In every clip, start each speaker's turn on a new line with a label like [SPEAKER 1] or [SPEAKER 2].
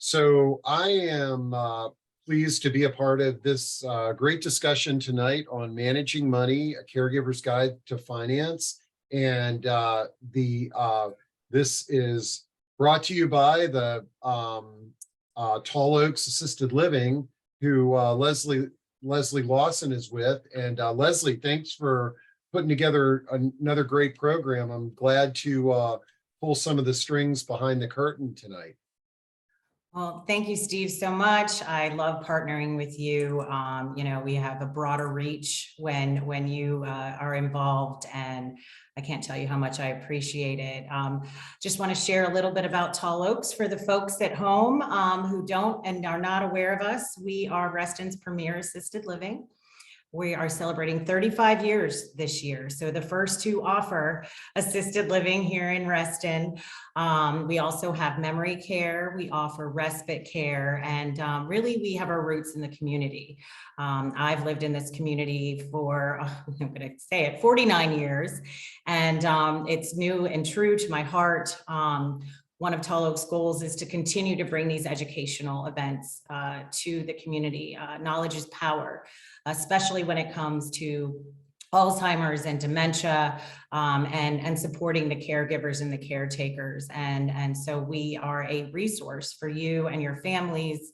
[SPEAKER 1] So I am pleased to be a part of this great discussion tonight on managing money, a caregiver's guide to finance. And this is brought to you by the Tall Oaks Assisted Living, who Leslie Lawson is with. And Leslie, thanks for putting together another great program. I'm glad to pull some of the strings behind the curtain tonight.
[SPEAKER 2] Well, thank you, Steve, so much. I love partnering with you. We have a broader reach when you are involved, and I can't tell you how much I appreciate it. Just want to share a little bit about Tall Oaks for the folks at home who don't and are not aware of us. We are Reston's premier assisted living. We are celebrating 35 years this year. So the first to offer assisted living here in Reston. We also have memory care. We offer respite care. And really, we have our roots in the community. I've lived in this community for, I'm going to say it, 49 years. And it's new and true to my heart. One of Tall Oaks' goals is to continue to bring these educational events to the community. Knowledge is power, especially when it comes to Alzheimer's and dementia, and supporting the caregivers and the caretakers. And so we are a resource for you and your families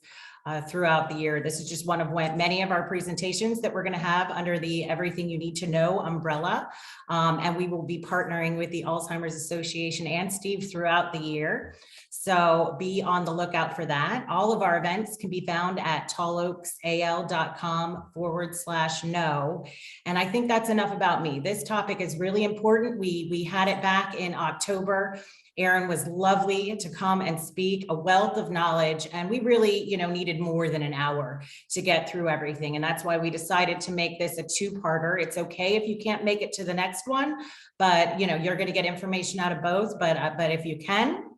[SPEAKER 2] throughout the year. This is just one of many of our presentations that we're going to have under the Everything You Need to Know umbrella. And we will be partnering with the Alzheimer's Association and Steve throughout the year. So be on the lookout for that. All of our events can be found at talloaksal.com/know. And I think that's enough about me. This topic is really important. We had it back in October. Aaron was lovely to come and speak, a wealth of knowledge, and we really, needed more than an hour to get through everything. And that's why we decided to make this a two-parter. It's okay if you can't make it to the next one, but you're going to get information out of both. But if you can,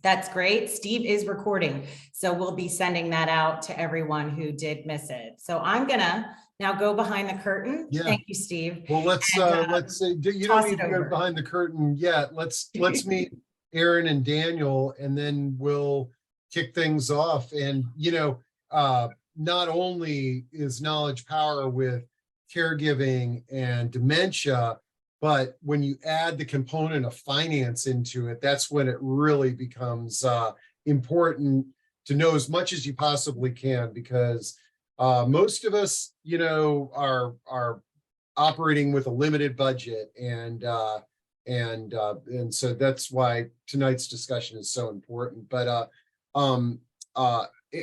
[SPEAKER 2] that's great. Steve is recording, so we'll be sending that out to everyone who did miss it. So I'm gonna now go behind the curtain. Yeah. Thank you, Steve.
[SPEAKER 1] Well, let's say you don't need to go behind the curtain yet. Let's meet Aaron and Daniel, and then we'll kick things off. And not only is knowledge power with caregiving and dementia, but when you add the component of finance into it, that's when it really becomes important to know as much as you possibly can, because most of us, are operating with a limited budget, and so that's why tonight's discussion is so important. But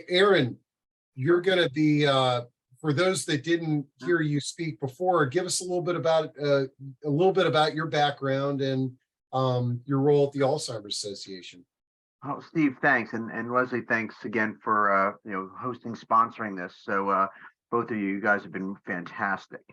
[SPEAKER 1] Aaron, you're going to be, for those that didn't hear you speak before, give us a little bit about your background and your role at the Alzheimer's Association.
[SPEAKER 3] Oh, Steve, thanks, and Leslie, thanks again for hosting, sponsoring this. So both of you guys have been fantastic.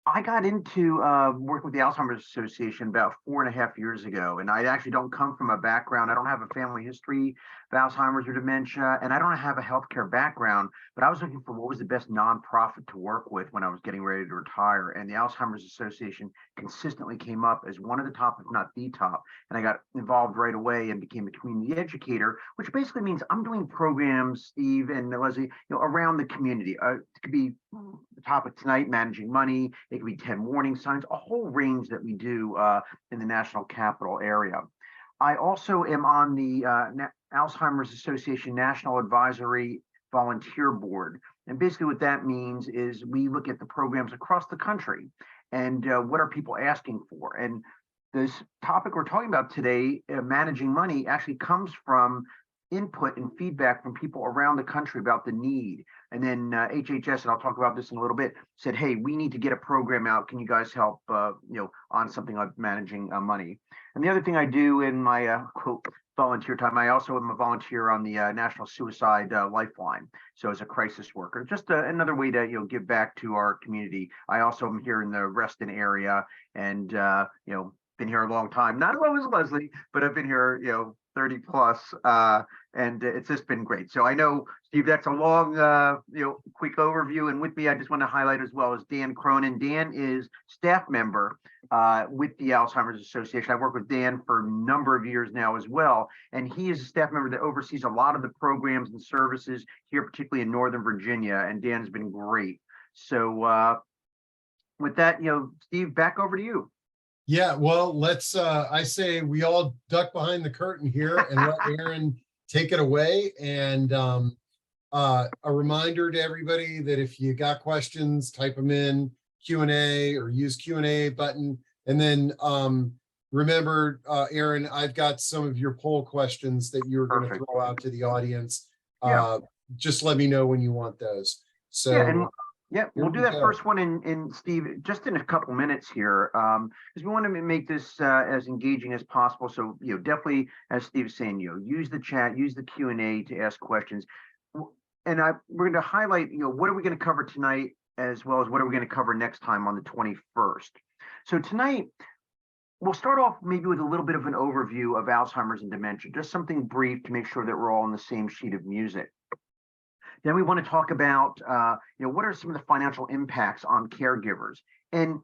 [SPEAKER 3] I got into working with the Alzheimer's Association about 4.5 years ago, and I actually don't come from a background. I don't have a family history of Alzheimer's or dementia, and I don't have a healthcare background, but I was looking for what was the best nonprofit to work with when I was getting ready to retire, and the Alzheimer's Association consistently came up as one of the top, if not the top, and I got involved right away and became a community educator, which basically means I'm doing programs, Steve and Leslie, around the community. It could be the topic tonight, managing money. It could be 10 warning signs, a whole range that we do in the national capital area. I also am on the Alzheimer's Association National Advisory Volunteer Board. And basically what that means is we look at the programs across the country and what are people asking for. And this topic we're talking about today, managing money, actually comes from input and feedback from people around the country about the need. And then HHS, and I'll talk about this in a little bit, said, hey, we need to get a program out. Can you guys help, on something like managing money? And the other thing I do in my quote volunteer time, I also am a volunteer on the National Suicide Lifeline. So as a crisis worker, just another way to give back to our community. I also am here in the Reston area, and been here a long time, not as long as Leslie, but I've been here, 30 plus, and it's just been great. So I know, Steve, that's a long, quick overview. And with me, I just want to highlight as well as Dan Cronin. Dan is staff member with the Alzheimer's Association. I work with Dan for a number of years now as well. And he is a staff member that oversees a lot of the programs and services here, particularly in Northern Virginia. And Dan has been great. So with that, Steve, back over to you.
[SPEAKER 1] Yeah, well, let's, I say we all duck behind the curtain here and let Aaron take it away. And a reminder to everybody that if you got questions, type them in Q&A or use Q&A button. And then remember, Aaron, I've got some of your poll questions that you're going to throw out to the audience. Just let me know when you want those. So
[SPEAKER 3] yeah, we'll do that first one in Steve, just in a couple minutes here, because we want to make this as engaging as possible. So, definitely, as Steve's saying, use the chat, use the Q&A to ask questions. And we're going to highlight, what are we going to cover tonight, as well as what are we going to cover next time on the 21st. So tonight, we'll start off maybe with a little bit of an overview of Alzheimer's and dementia, just something brief to make sure that we're all on the same sheet of music. Then we want to talk about, what are some of the financial impacts on caregivers? And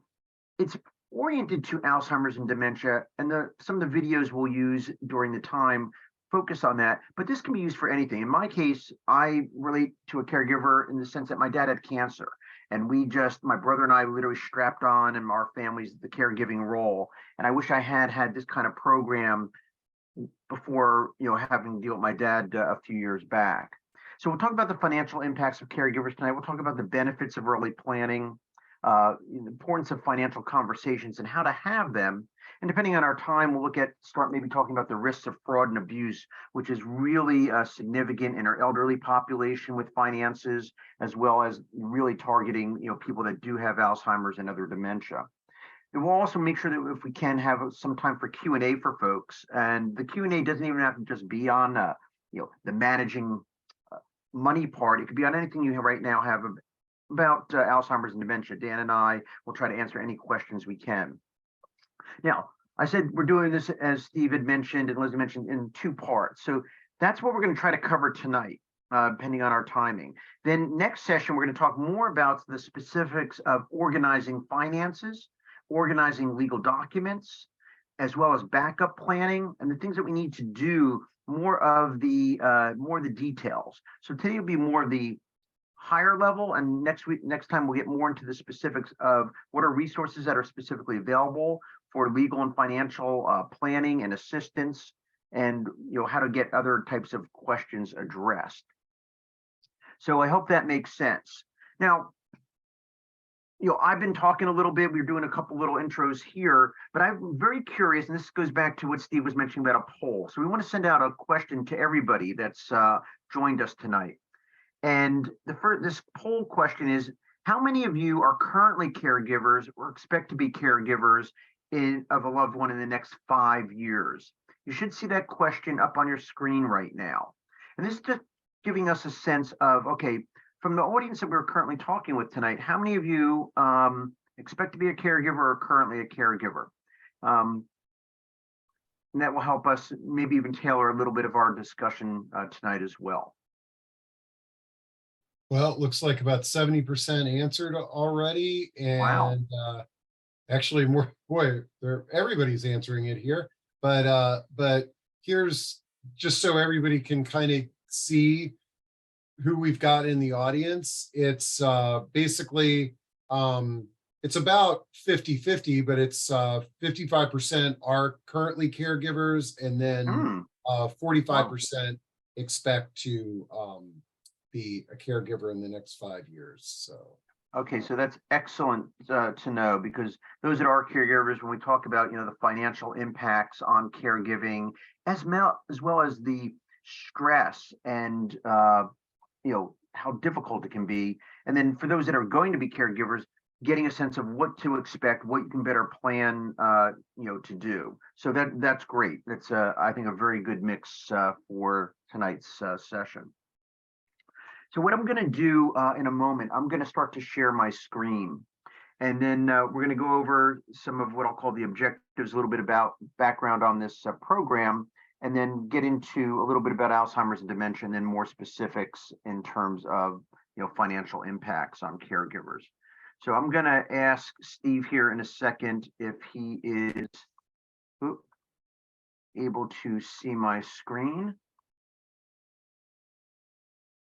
[SPEAKER 3] it's oriented to Alzheimer's and dementia, and some of the videos we'll use during the time focus on that, but this can be used for anything. In my case, I relate to a caregiver in the sense that my dad had cancer, and my brother and I literally strapped on, and our family's the caregiving role. And I wish I had this kind of program before, having to deal with my dad a few years back. So we'll talk about the financial impacts of caregivers tonight. We'll talk about the benefits of early planning, the importance of financial conversations and how to have them. And depending on our time, we'll start maybe talking about the risks of fraud and abuse, which is really significant in our elderly population with finances, as well as really targeting, people that do have Alzheimer's and other dementia. And we'll also make sure that if we can have some time for Q&A for folks, and the Q&A doesn't even have to just be on, the managing money part. It could be on anything you right now have about Alzheimer's and dementia. Dan and I will try to answer any questions we can. Now, I said we're doing this, as Steve had mentioned and Leslie mentioned, in 2 parts. So that's what we're going to try to cover tonight, depending on our timing. Then next session, we're going to talk more about the specifics of organizing finances, organizing legal documents, as well as backup planning and the things that we need to do, more of the details. So today will be more of the higher level, and next time we'll get more into the specifics of what are resources that are specifically available for legal and financial planning and assistance, and how to get other types of questions addressed. So I hope that makes sense. Now, I've been talking a little bit, we're doing a couple little intros here, but I'm very curious, and this goes back to what Steve was mentioning about a poll. So we want to send out a question to everybody that's joined us tonight. And this poll question is, how many of you are currently caregivers or expect to be caregivers of a loved one in the next 5 years? You should see that question up on your screen right now. And this is just giving us a sense of, okay, from the audience that we're currently talking with tonight, how many of you expect to be a caregiver or currently a caregiver? And that will help us maybe even tailor a little bit of our discussion tonight as well.
[SPEAKER 1] Well, it looks like about 70% answered already. And wow. Actually more, boy, everybody's answering it here. But here's, just so everybody can kind of see who we've got in the audience. It's basically, it's about 50-50, but it's 55% are currently caregivers, and then 45% expect to be a caregiver in the next 5 years. So
[SPEAKER 3] okay, so that's excellent to know, because those that are caregivers, when we talk about the financial impacts on caregiving, as well as the stress and how difficult it can be, and then for those that are going to be caregivers, getting a sense of what to expect, what you can better plan to do. So that's great. That's I think a very good mix for tonight's session. So what I'm going to do in a moment, I'm going to start to share my screen. And then we're going to go over some of what I'll call the objectives, a little bit about background on this program, and then get into a little bit about Alzheimer's and dementia, and then more specifics in terms of financial impacts on caregivers. So I'm going to ask Steve here in a second if he is able to see my screen.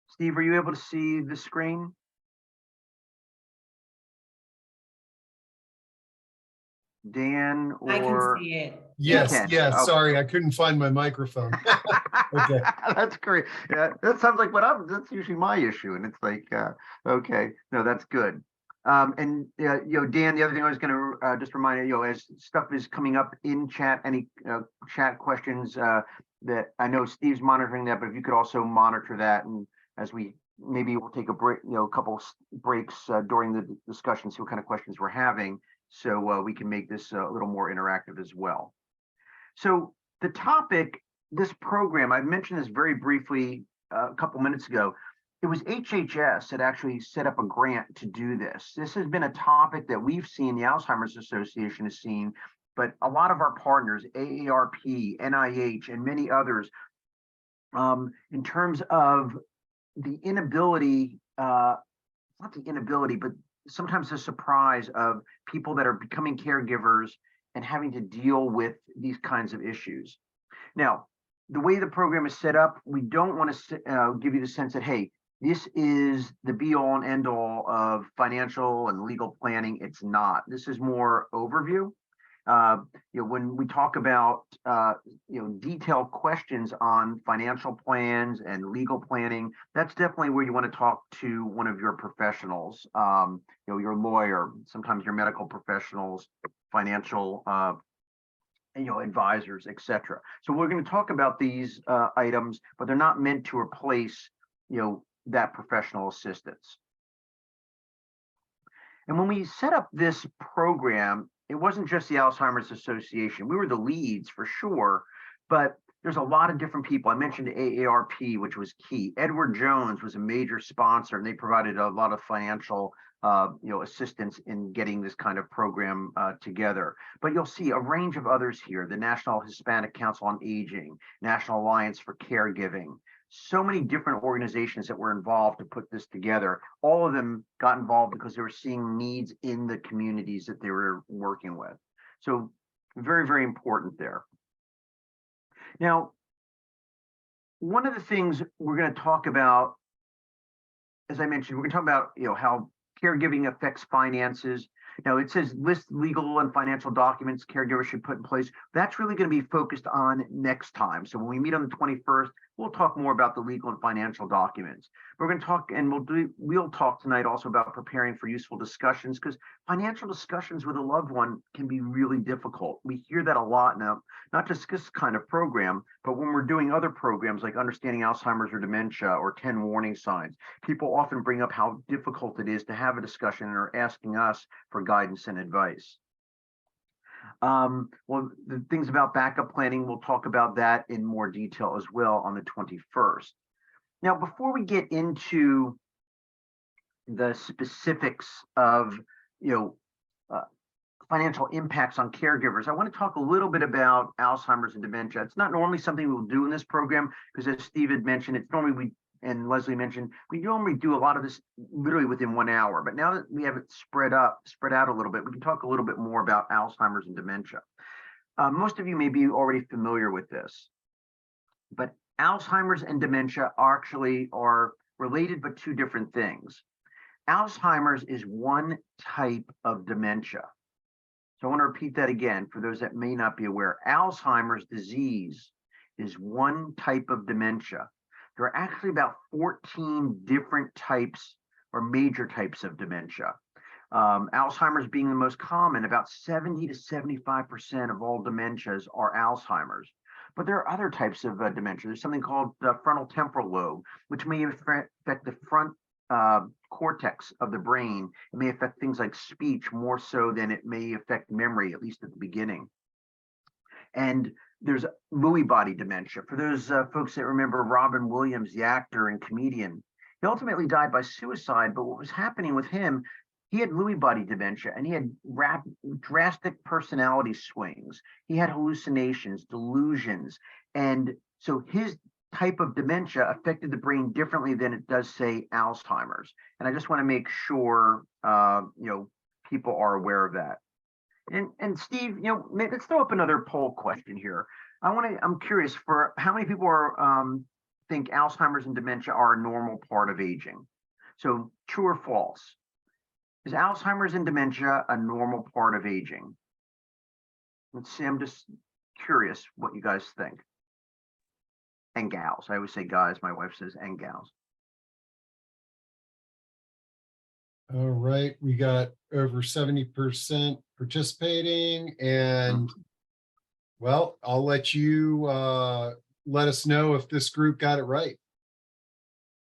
[SPEAKER 3] Steve, are you able to see the screen? Dan, or
[SPEAKER 2] I can see it.
[SPEAKER 1] Yes,
[SPEAKER 3] can.
[SPEAKER 1] yes.
[SPEAKER 3] Okay.
[SPEAKER 1] Sorry, I couldn't find my microphone. Okay.
[SPEAKER 3] That's great. Yeah, that sounds like that's usually my issue. And it's like, okay, no, that's good. And Dan, the other thing I was going to just remind you, as stuff is coming up in chat, any chat questions that I know Steve's monitoring that, but if you could also monitor that, and as maybe we'll take a break, a couple breaks during the discussion, see what kind of questions we're having, so we can make this a little more interactive as well. So the topic, this program, I mentioned this very briefly a couple minutes ago. It was HHS that actually set up a grant to do this. This has been a topic that we've seen, the Alzheimer's Association has seen, but a lot of our partners, AARP, NIH, and many others, in terms of the inability, not the inability, but sometimes the surprise of people that are becoming caregivers and having to deal with these kinds of issues. Now, the way the program is set up, we don't want to give you the sense that, hey, this is the be-all and end-all of financial and legal planning. It's not. This is more overview. When we talk about detailed questions on financial plans and legal planning, that's definitely where you want to talk to one of your professionals, your lawyer, sometimes your medical professionals, financial advisors, etc. So we're going to talk about these items, but they're not meant to replace that professional assistance. And when we set up this program, it wasn't just the Alzheimer's Association. We were the leads for sure, but there's a lot of different people. I mentioned AARP, which was key. Edward Jones was a major sponsor, and they provided a lot of financial assistance in getting this kind of program together. But you'll see a range of others here: the National Hispanic Council on Aging, National Alliance for Caregiving. So many different organizations that were involved to put this together. All of them got involved because they were seeing needs in the communities that they were working with. So very, very important there. Now, one of the things we're going to talk about, as I mentioned, we're going to talk about how caregiving affects finances. Now, it says list legal and financial documents caregivers should put in place. That's really going to be focused on next time. So when we meet on the 21st, we'll talk more about the legal and financial documents. We're going to talk, and we'll talk tonight also about preparing for useful discussions, because financial discussions with a loved one can be really difficult. We hear that a lot now, not just this kind of program, but when we're doing other programs like Understanding Alzheimer's or Dementia or 10 Warning Signs, people often bring up how difficult it is to have a discussion and are asking us for guidance and advice. Well, the things about backup planning, we'll talk about that in more detail as well on the 21st. Now, before we get into the specifics of, financial impacts on caregivers, I want to talk a little bit about Alzheimer's and dementia. It's not normally something we'll do in this program because, as Steve had mentioned, it's normally and Leslie mentioned, we normally do a lot of this literally within 1 hour, but now that we have it spread out a little bit, we can talk a little bit more about Alzheimer's and dementia. Most of you may be already familiar with this, but Alzheimer's and dementia actually are related, but two different things. Alzheimer's is one type of dementia. So I want to repeat that again for those that may not be aware. Alzheimer's disease is one type of dementia. There are actually about 14 different types or major types of dementia. Alzheimer's being the most common, about 70 to 75% of all dementias are Alzheimer's. But there are other types of dementia. There's something called the frontal temporal lobe, which may affect the front cortex of the brain. It may affect things like speech more so than it may affect memory, at least at the beginning. And there's Lewy body dementia. For those folks that remember Robin Williams, the actor and comedian, he ultimately died by suicide. But what was happening with him, He had Lewy body dementia, and he had drastic personality swings. He had hallucinations, delusions. And so his type of dementia affected the brain differently than it does, say, Alzheimer's. And I just want to make sure, people are aware of that. And Steve, let's throw up another poll question here. I'm curious, for how many people think Alzheimer's and dementia are a normal part of aging? So true or false? Is Alzheimer's and dementia a normal part of aging? Let's see, I'm just curious what you guys think. And gals. I always say guys, my wife says and gals.
[SPEAKER 1] All right, we got over 70% participating, and well, I'll let you let us know if this group got it right.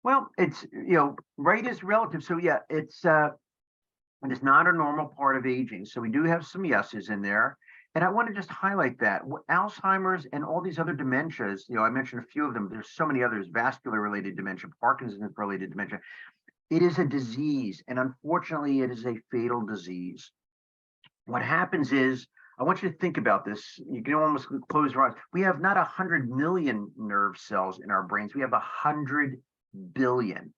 [SPEAKER 3] Well, it's, right is relative. So yeah, it is not a normal part of aging. So we do have some yeses in there. And I want to just highlight that Alzheimer's and all these other dementias, I mentioned a few of them. There's so many others: vascular related dementia, Parkinson's related dementia. It is a disease, and unfortunately, it is a fatal disease. What happens is, I want you to think about this. You can almost close your eyes. We have not 100 million nerve cells in our brains. We have 100 billion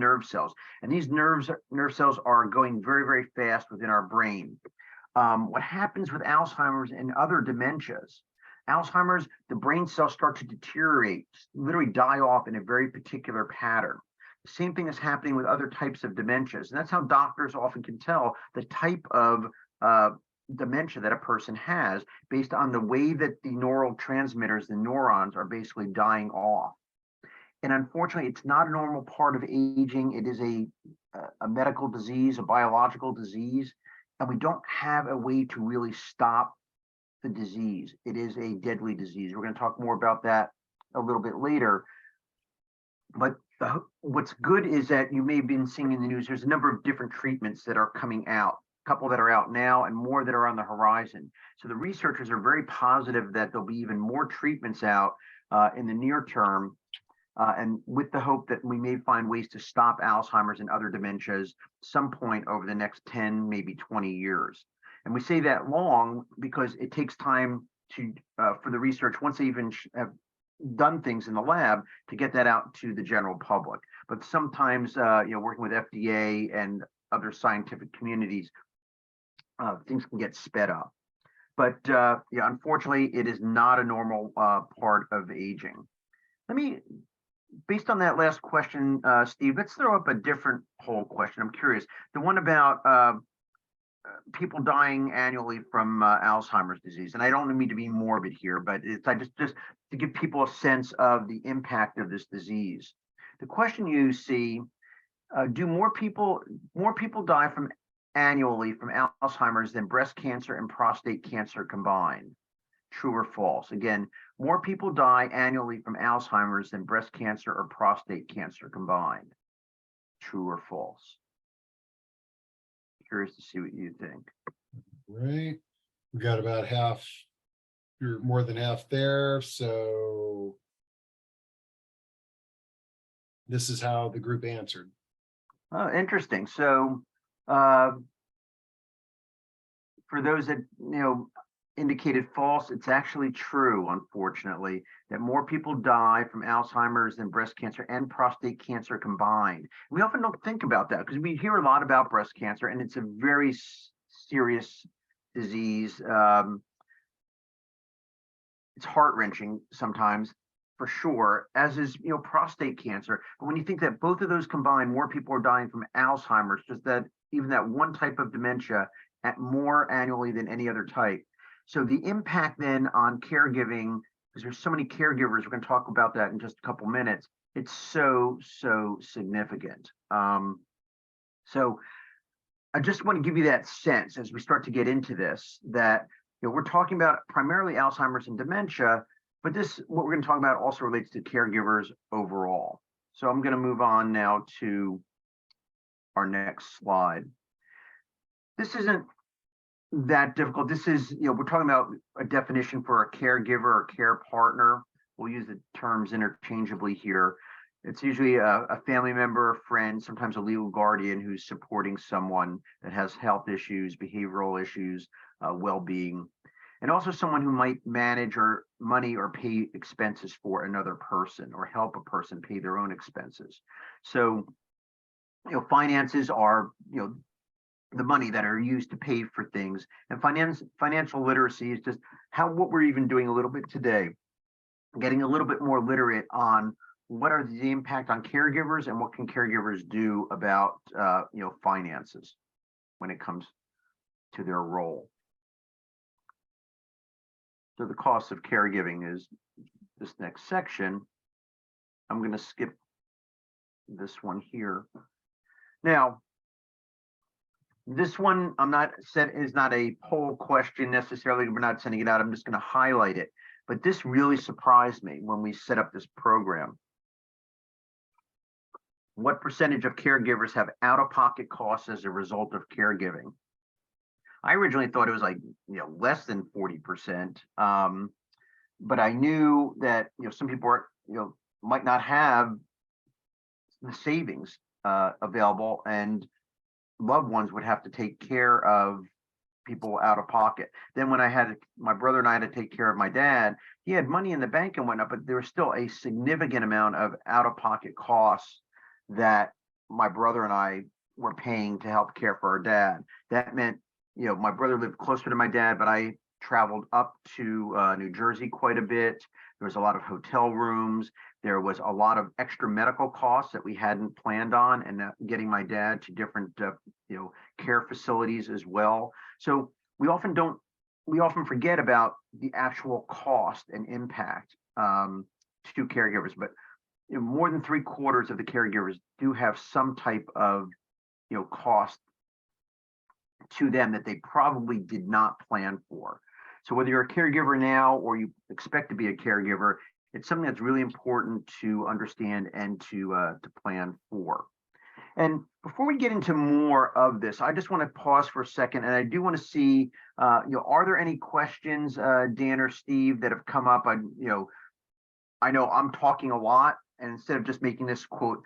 [SPEAKER 3] nerve cells. And these nerve cells are going very, very fast within our brain. What happens with Alzheimer's and other dementias? Alzheimer's, the brain cells start to deteriorate, literally die off in a very particular pattern. The same thing is happening with other types of dementias. And that's how doctors often can tell the type of dementia that a person has based on the way that the neural transmitters, the neurons, are basically dying off. And unfortunately, it's not a normal part of aging. It is a medical disease, a biological disease, and we don't have a way to really stop the disease. It is a deadly disease. We're going to talk more about that a little bit later. But what's good is that you may have been seeing in the news, there's a number of different treatments that are coming out, a couple that are out now and more that are on the horizon. So the researchers are very positive that there'll be even more treatments out in the near term, and with the hope that we may find ways to stop Alzheimer's and other dementias some point over the next 10, maybe 20 years. And we say that long because it takes time to for the research, once they even have done things in the lab, to get that out to the general public. But sometimes, working with FDA and other scientific communities, things can get sped up. But unfortunately, it is not a normal part of aging. Based on that last question, Steve, let's throw up a different poll question. I'm curious. The one about people dying annually from Alzheimer's disease. And I don't mean to be morbid here, but it's just to give people a sense of the impact of this disease. The question you see, do more people die annually from Alzheimer's than breast cancer and prostate cancer combined? True or false? Again, more people die annually from Alzheimer's than breast cancer or prostate cancer combined. True or false? Curious to see what you think.
[SPEAKER 1] Right. We got about half, you're more than half there. So this is how the group answered.
[SPEAKER 3] Oh, interesting. So for those that, indicated false, it's actually true, unfortunately, that more people die from Alzheimer's than breast cancer and prostate cancer combined. We often don't think about that because we hear a lot about breast cancer, and it's a very serious disease. It's heart-wrenching sometimes, for sure, as is prostate cancer. But when you think that both of those combined, more people are dying from Alzheimer's, just that even that one type of dementia at more annually than any other type. So the impact then on caregiving, because there's so many caregivers, we're going to talk about that in just a couple minutes. It's so significant. So I just want to give you that sense as we start to get into this, that we're talking about primarily Alzheimer's and dementia, but what we're going to talk about also relates to caregivers overall. So I'm going to move on now to our next slide. This isn't that difficult. This is, we're talking about a definition for a caregiver or care partner. We'll use the terms interchangeably here. It's usually a family member, a friend, sometimes a legal guardian who's supporting someone that has health issues, behavioral issues, well-being, and also someone who might manage or money or pay expenses for another person or help a person pay their own expenses. So, finances are, the money that are used to pay for things, and financial literacy is just what we're even doing a little bit today, getting a little bit more literate on what are the impact on caregivers and what can caregivers do about finances when it comes to their role. So the cost of caregiving is this next section. I'm going to skip this one here. Now, this one is not a poll question necessarily. We're not sending it out. I'm just going to highlight it. But this really surprised me when we set up this program. What percentage of caregivers have out-of-pocket costs as a result of caregiving? I originally thought it was like, less than 40%. But I knew that, some people are, might not have the savings available, and loved ones would have to take care of people out of pocket. Then when my brother and I had to take care of my dad, he had money in the bank and whatnot, but there was still a significant amount of out-of-pocket costs that my brother and I were paying to help care for our dad. That meant, my brother lived closer to my dad, but I traveled up to New Jersey quite a bit. There was a lot of hotel rooms. There was a lot of extra medical costs that we hadn't planned on, and getting my dad to different, care facilities as well. So we often forget about the actual cost and impact to caregivers, but more than 3/4 of the caregivers do have some type of, cost to them that they probably did not plan for. So whether you're a caregiver now or you expect to be a caregiver, it's something that's really important to understand and to plan for. And before we get into more of this, I just want to pause for a second, and I do want to see, are there any questions, Dan or Steve, that have come up? I know I'm talking a lot, and instead of just making this quote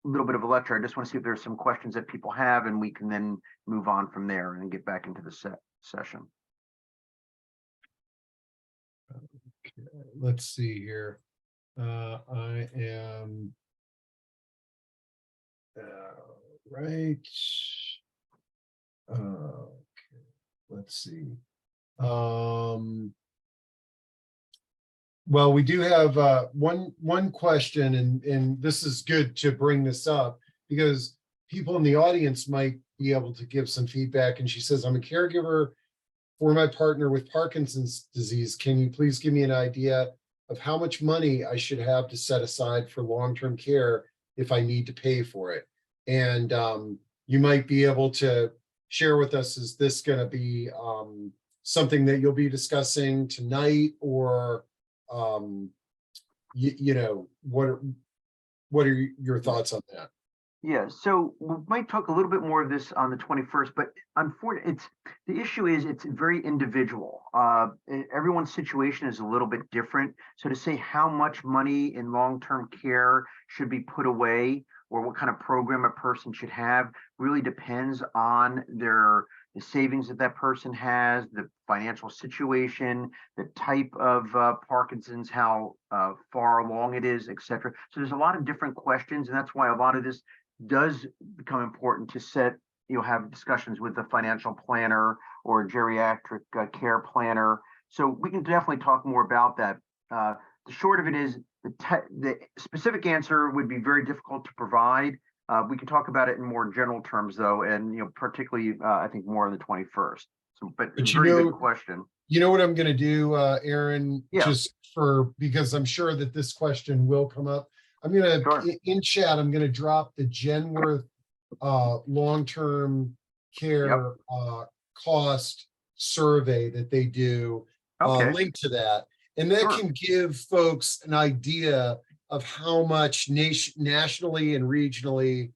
[SPEAKER 3] a little bit of a lecture, I just want to see if there's some questions that people have, and we can then move on from there and get back into the session.
[SPEAKER 1] Okay, let's see here. I am right. Okay, let's see. Well, we do have one question, and this is good to bring this up because people in the audience might be able to give some feedback. And she says, I'm a caregiver for my partner with Parkinson's disease. Can you please give me an idea of how much money I should have to set aside for long-term care if I need to pay for it? And you might be able to share with us, is this going to be something that you'll be discussing tonight, or what are your thoughts on that?
[SPEAKER 3] Yeah, so we might talk a little bit more of this on the 21st, but unfortunately, the issue is it's very individual. Everyone's situation is a little bit different. So to say how much money in long-term care should be put away, or what kind of program a person should have, really depends on the savings that person has, the financial situation, the type of Parkinson's, how far along it is, et cetera. So there's a lot of different questions, and that's why a lot of this does become important to have discussions with the financial planner or geriatric care planner. So we can definitely talk more about that. The short of it is the specific answer would be very difficult to provide. We can talk about it in more general terms, though, and particularly I think more on the 21st. So, but very good question.
[SPEAKER 1] You know what I'm going to do, Aaron?
[SPEAKER 3] Yeah.
[SPEAKER 1] Just because I'm sure that this question will come up. I'm going to, in chat, I'm going to drop the Genworth long-term care cost survey that they do, link to that. And that can give folks an idea of how much nationally and regionally,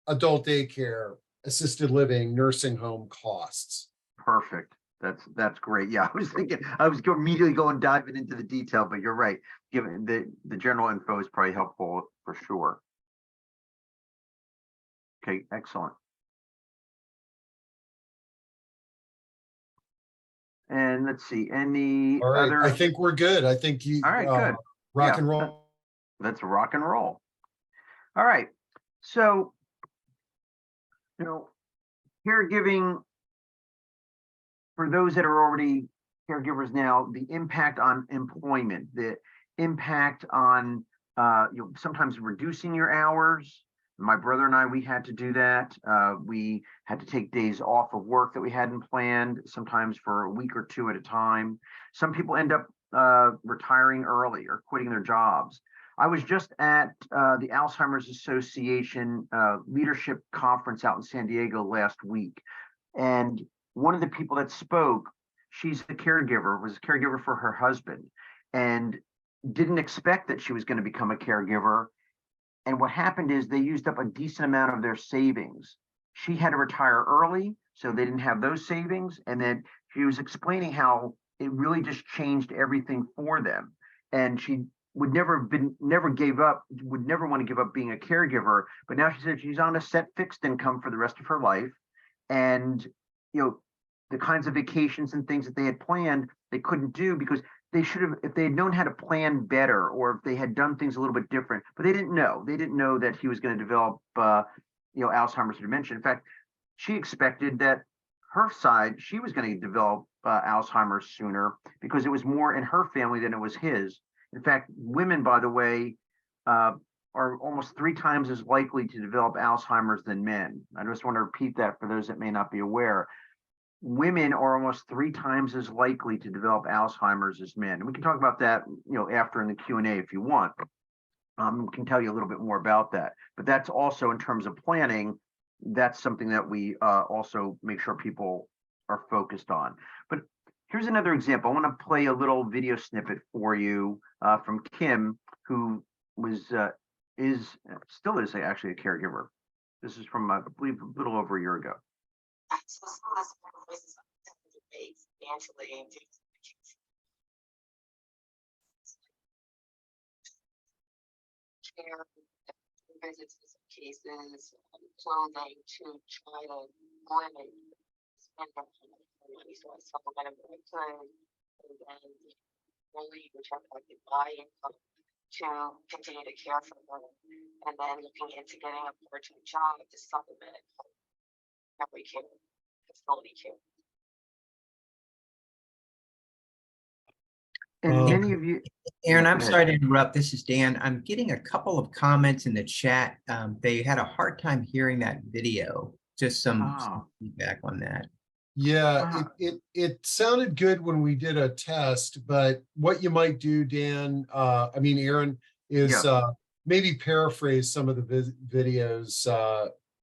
[SPEAKER 1] adult daycare, assisted living, nursing home costs.
[SPEAKER 3] Perfect. That's great. Yeah, I was thinking, I was immediately going diving into the detail, but you're right. Given the general info is probably helpful for sure. Okay, excellent. And let's see, any
[SPEAKER 1] All right,
[SPEAKER 3] other?
[SPEAKER 1] I think we're good. I think you,
[SPEAKER 3] All right, good.
[SPEAKER 1] rock
[SPEAKER 3] Yeah,
[SPEAKER 1] and roll.
[SPEAKER 3] let's rock and roll. All right. So, caregiving for those that are already caregivers now, the impact on employment, the impact on sometimes reducing your hours. My brother and I, we had to do that. We had to take days off of work that we hadn't planned, sometimes for a week or two at a time. Some people end up retiring early or quitting their jobs. I was just at the Alzheimer's Association leadership conference out in San Diego last week. And one of the people that spoke, she's a caregiver, was a caregiver for her husband, and didn't expect that she was going to become a caregiver. And what happened is they used up a decent amount of their savings. She had to retire early, so they didn't have those savings. And then she was explaining how it really just changed everything for them. And she would never gave up, would never want to give up being a caregiver. But now she said she's on a set fixed income for the rest of her life. And, the kinds of vacations and things that they had planned, they couldn't do because they should have, if they had known how to plan better, or if they had done things a little bit different, but they didn't know. They didn't know that he was going to develop, Alzheimer's or dementia. In fact, she expected that her side, she was going to develop Alzheimer's sooner because it was more in her family than it was his. In fact, women, by the way, are almost 3 times as likely to develop Alzheimer's than men. I just want to repeat that for those that may not be aware. Women are almost 3 times as likely to develop Alzheimer's as men. And we can talk about that, after in the Q&A if you want. We can tell you a little bit more about that. But that's also in terms of planning, that's something that we also make sure people are focused on. But here's another example. I want to play a little video snippet for you from Kim, who still is actually a caregiver. This is from, I believe, a little over a year ago.
[SPEAKER 4] So some of the sacrifices I have to make financially and due to care, visits in some cases, clothing to try to limit spend that kind of money. So I supplemented what I could, and then really which I could buy income to continue to care for her, and then looking into getting a part-time job to supplement every care, facility care.
[SPEAKER 3] And many of you,
[SPEAKER 5] Aaron, I'm
[SPEAKER 3] go ahead.
[SPEAKER 5] sorry to interrupt. This is Dan. I'm getting a couple of comments in the chat. They had a hard time hearing that video. Just some feedback on that.
[SPEAKER 1] Yeah, it sounded good when we did a test, but what you might do, Dan, Aaron, is maybe paraphrase some of the videos.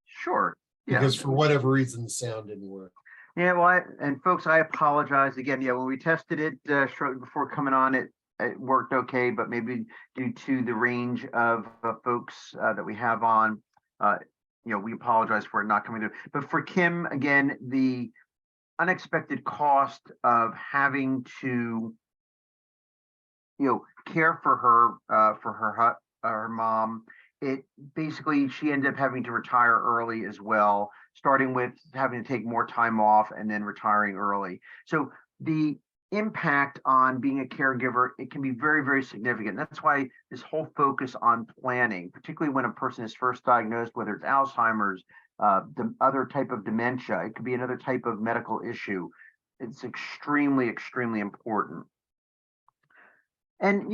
[SPEAKER 3] Sure. Yeah.
[SPEAKER 1] Because for whatever reason, the sound didn't work.
[SPEAKER 3] Yeah, well, and folks, I apologize again. Yeah, when we tested it shortly before coming on, it worked okay, but maybe due to the range of folks that we have on, we apologize for it not coming through. But for Kim, again, the unexpected cost of having to, care for her mom. It basically, she ended up having to retire early as well, starting with having to take more time off and then retiring early. So the impact on being a caregiver, it can be very, very significant. That's why this whole focus on planning, particularly when a person is first diagnosed, whether it's Alzheimer's, the other type of dementia, it could be another type of medical issue. It's extremely, extremely important. And,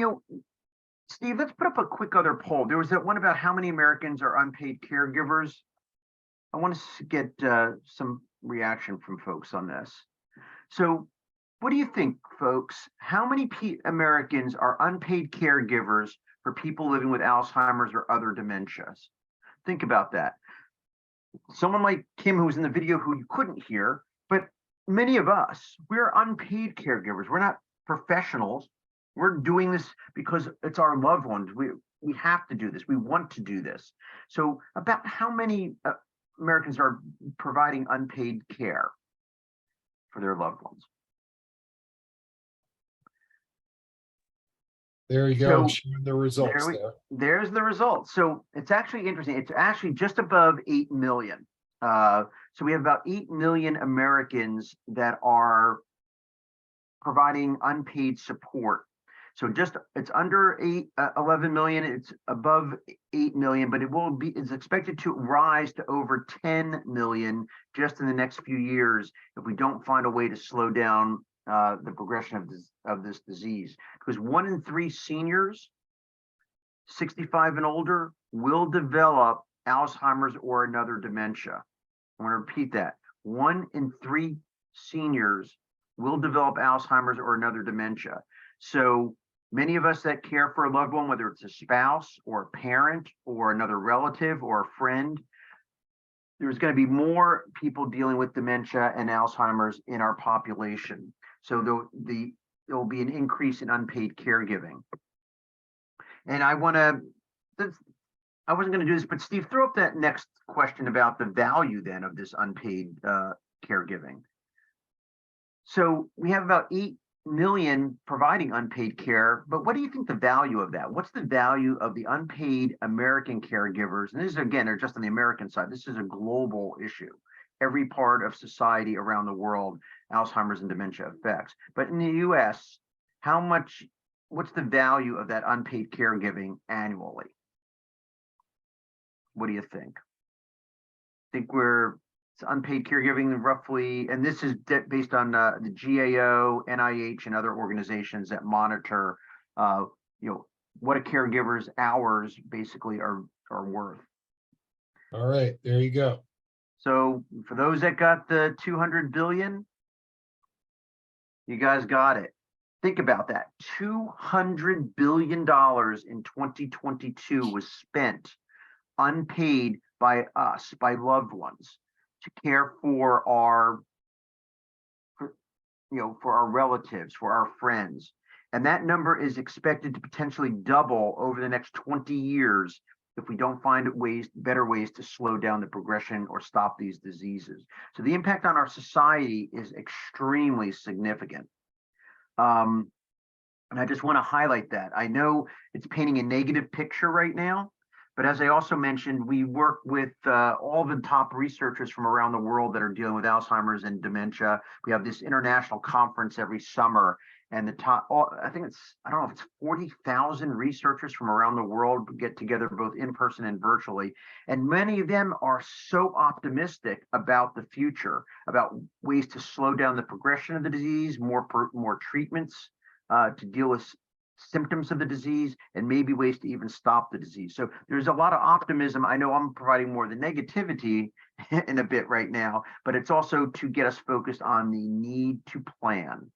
[SPEAKER 3] Steve, let's put up a quick other poll. There was that one about how many Americans are unpaid caregivers. I want to get some reaction from folks on this. So what do you think, folks? How many Americans are unpaid caregivers for people living with Alzheimer's or other dementias? Think about that. Someone like Kim, who was in the video, who you couldn't hear, but many of us, we're unpaid caregivers. We're not professionals. We're doing this because it's our loved ones. We have to do this. We want to do this. So about how many Americans are providing unpaid care for their loved ones?
[SPEAKER 1] There you go.
[SPEAKER 3] So
[SPEAKER 1] Showing the results there.
[SPEAKER 3] there's the result. So it's actually interesting. It's actually just above 8 million. So we have about 8 million Americans that are providing unpaid support. So it's under 11 million. It's above 8 million, but it's expected to rise to over 10 million just in the next few years if we don't find a way to slow down the progression of this disease. Because 1 in 3 seniors, 65 and older, will develop Alzheimer's or another dementia. I want to repeat that. 1 in 3 seniors will develop Alzheimer's or another dementia. So many of us that care for a loved one, whether it's a spouse or a parent or another relative or a friend, there's going to be more people dealing with dementia and Alzheimer's in our population. So there will be an increase in unpaid caregiving. And I wasn't going to do this, but Steve, throw up that next question about the value then of this unpaid caregiving. So we have about 8 million providing unpaid care, but what do you think the value of that? What's the value of the unpaid American caregivers? And this is, again, they're just on the American side. This is a global issue. Every part of society around the world, Alzheimer's and dementia affects. But in the US, what's the value of that unpaid caregiving annually? What do you think? Think it's unpaid caregiving roughly, and this is based on the GAO, NIH, and other organizations that monitor, what a caregiver's hours basically are worth.
[SPEAKER 1] All right, there you go.
[SPEAKER 3] So for those that got the 200 billion, you guys got it. Think about that. $200 billion in 2022 was spent unpaid by us, by loved ones, to care for our relatives, for our friends. And that number is expected to potentially double over the next 20 years if we don't find better ways to slow down the progression or stop these diseases. So the impact on our society is extremely significant. And I just want to highlight that. I know it's painting a negative picture right now, but as I also mentioned, we work with all the top researchers from around the world that are dealing with Alzheimer's and dementia. We have this international conference every summer, and I don't know if it's 40,000 researchers from around the world get together both in person and virtually. And many of them are so optimistic about the future, about ways to slow down the progression of the disease, more treatments to deal with symptoms of the disease, and maybe ways to even stop the disease. So there's a lot of optimism. I know I'm providing more of the negativity in a bit right now, but it's also to get us focused on the need to plan.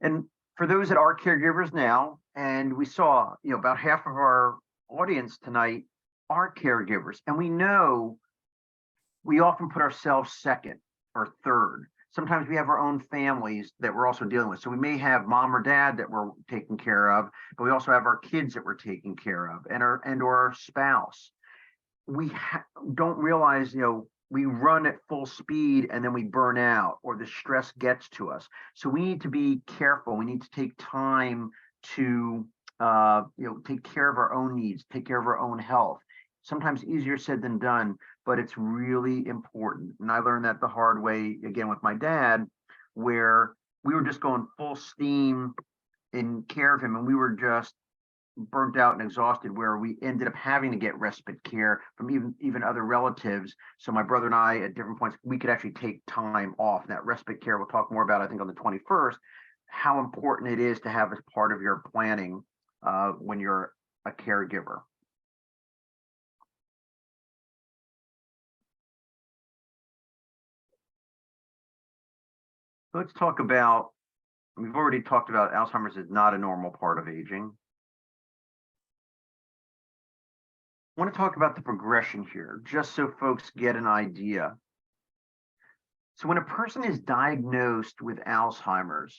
[SPEAKER 3] And for those that are caregivers now, and we saw, about half of our audience tonight are caregivers, and we know we often put ourselves second or third. Sometimes we have our own families that we're also dealing with. So we may have mom or dad that we're taking care of, but we also have our kids that we're taking care of, and our spouse. We don't realize, we run at full speed and then we burn out, or the stress gets to us. So we need to be careful. We need to take time to, take care of our own needs, take care of our own health. Sometimes easier said than done, but it's really important. And I learned that the hard way, again, with my dad, where we were just going full steam in care of him, and we were just burnt out and exhausted, where we ended up having to get respite care from even other relatives. So my brother and I, at different points, we could actually take time off. And that respite care, we'll talk more about, I think, on the 21st, how important it is to have as part of your planning when you're a caregiver. Let's talk about, we've already talked about Alzheimer's is not a normal part of aging. I want to talk about the progression here, just so folks get an idea. So when a person is diagnosed with Alzheimer's,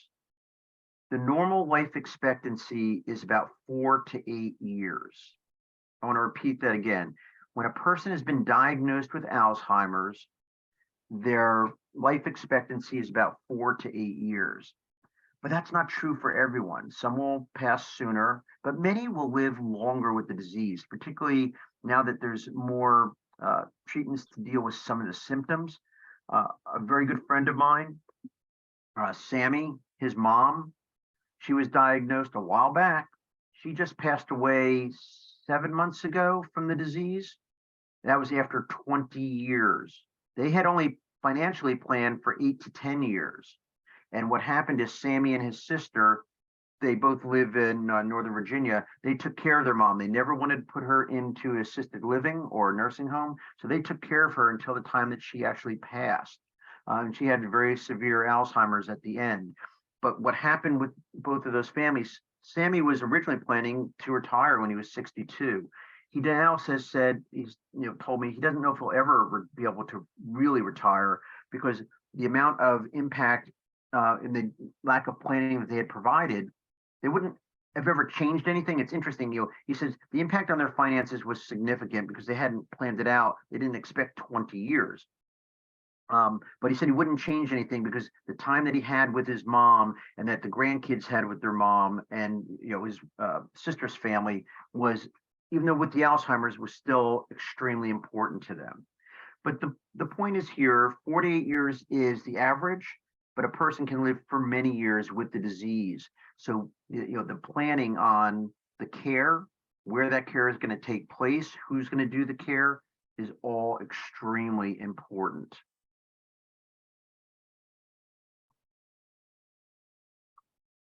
[SPEAKER 3] the normal life expectancy is about 4 to 8 years. I want to repeat that again. When a person has been diagnosed with Alzheimer's, their life expectancy is about 4 to 8 years. But that's not true for everyone. Some will pass sooner, but many will live longer with the disease, particularly now that there's more treatments to deal with some of the symptoms. A very good friend of mine, Sammy, his mom, she was diagnosed a while back. She just passed away 7 months ago from the disease. That was after 20 years. They had only financially planned for 8 to 10 years. And what happened is Sammy and his sister, they both live in Northern Virginia. They took care of their mom. They never wanted to put her into assisted living or nursing home. So they took care of her until the time that she actually passed. And she had very severe Alzheimer's at the end. But what happened with both of those families, Sammy was originally planning to retire when he was 62. He now he's told me he doesn't know if he'll ever be able to really retire because the amount of impact and the lack of planning that they had provided, they wouldn't have ever changed anything. It's interesting, he says the impact on their finances was significant because they hadn't planned it out. They didn't expect 20 years. But he said he wouldn't change anything because the time that he had with his mom and that the grandkids had with their mom and his sister's family was, even though with the Alzheimer's, was still extremely important to them. But the point is here, 48 years is the average, but a person can live for many years with the disease. So, the planning on the care, where that care is going to take place, who's going to do the care is all extremely important.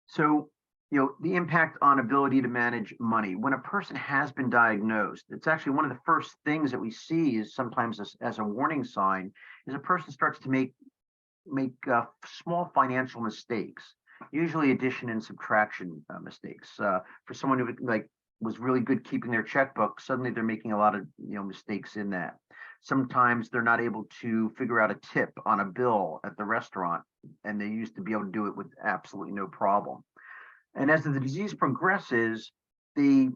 [SPEAKER 3] So, the impact on ability to manage money. When a person has been diagnosed, it's actually one of the first things that we see is sometimes as a warning sign is a person starts to make small financial mistakes, usually addition and subtraction mistakes. For someone who was really good keeping their checkbook, suddenly they're making a lot of mistakes in that. Sometimes they're not able to figure out a tip on a bill at the restaurant, and they used to be able to do it with absolutely no problem. And as the disease progresses, they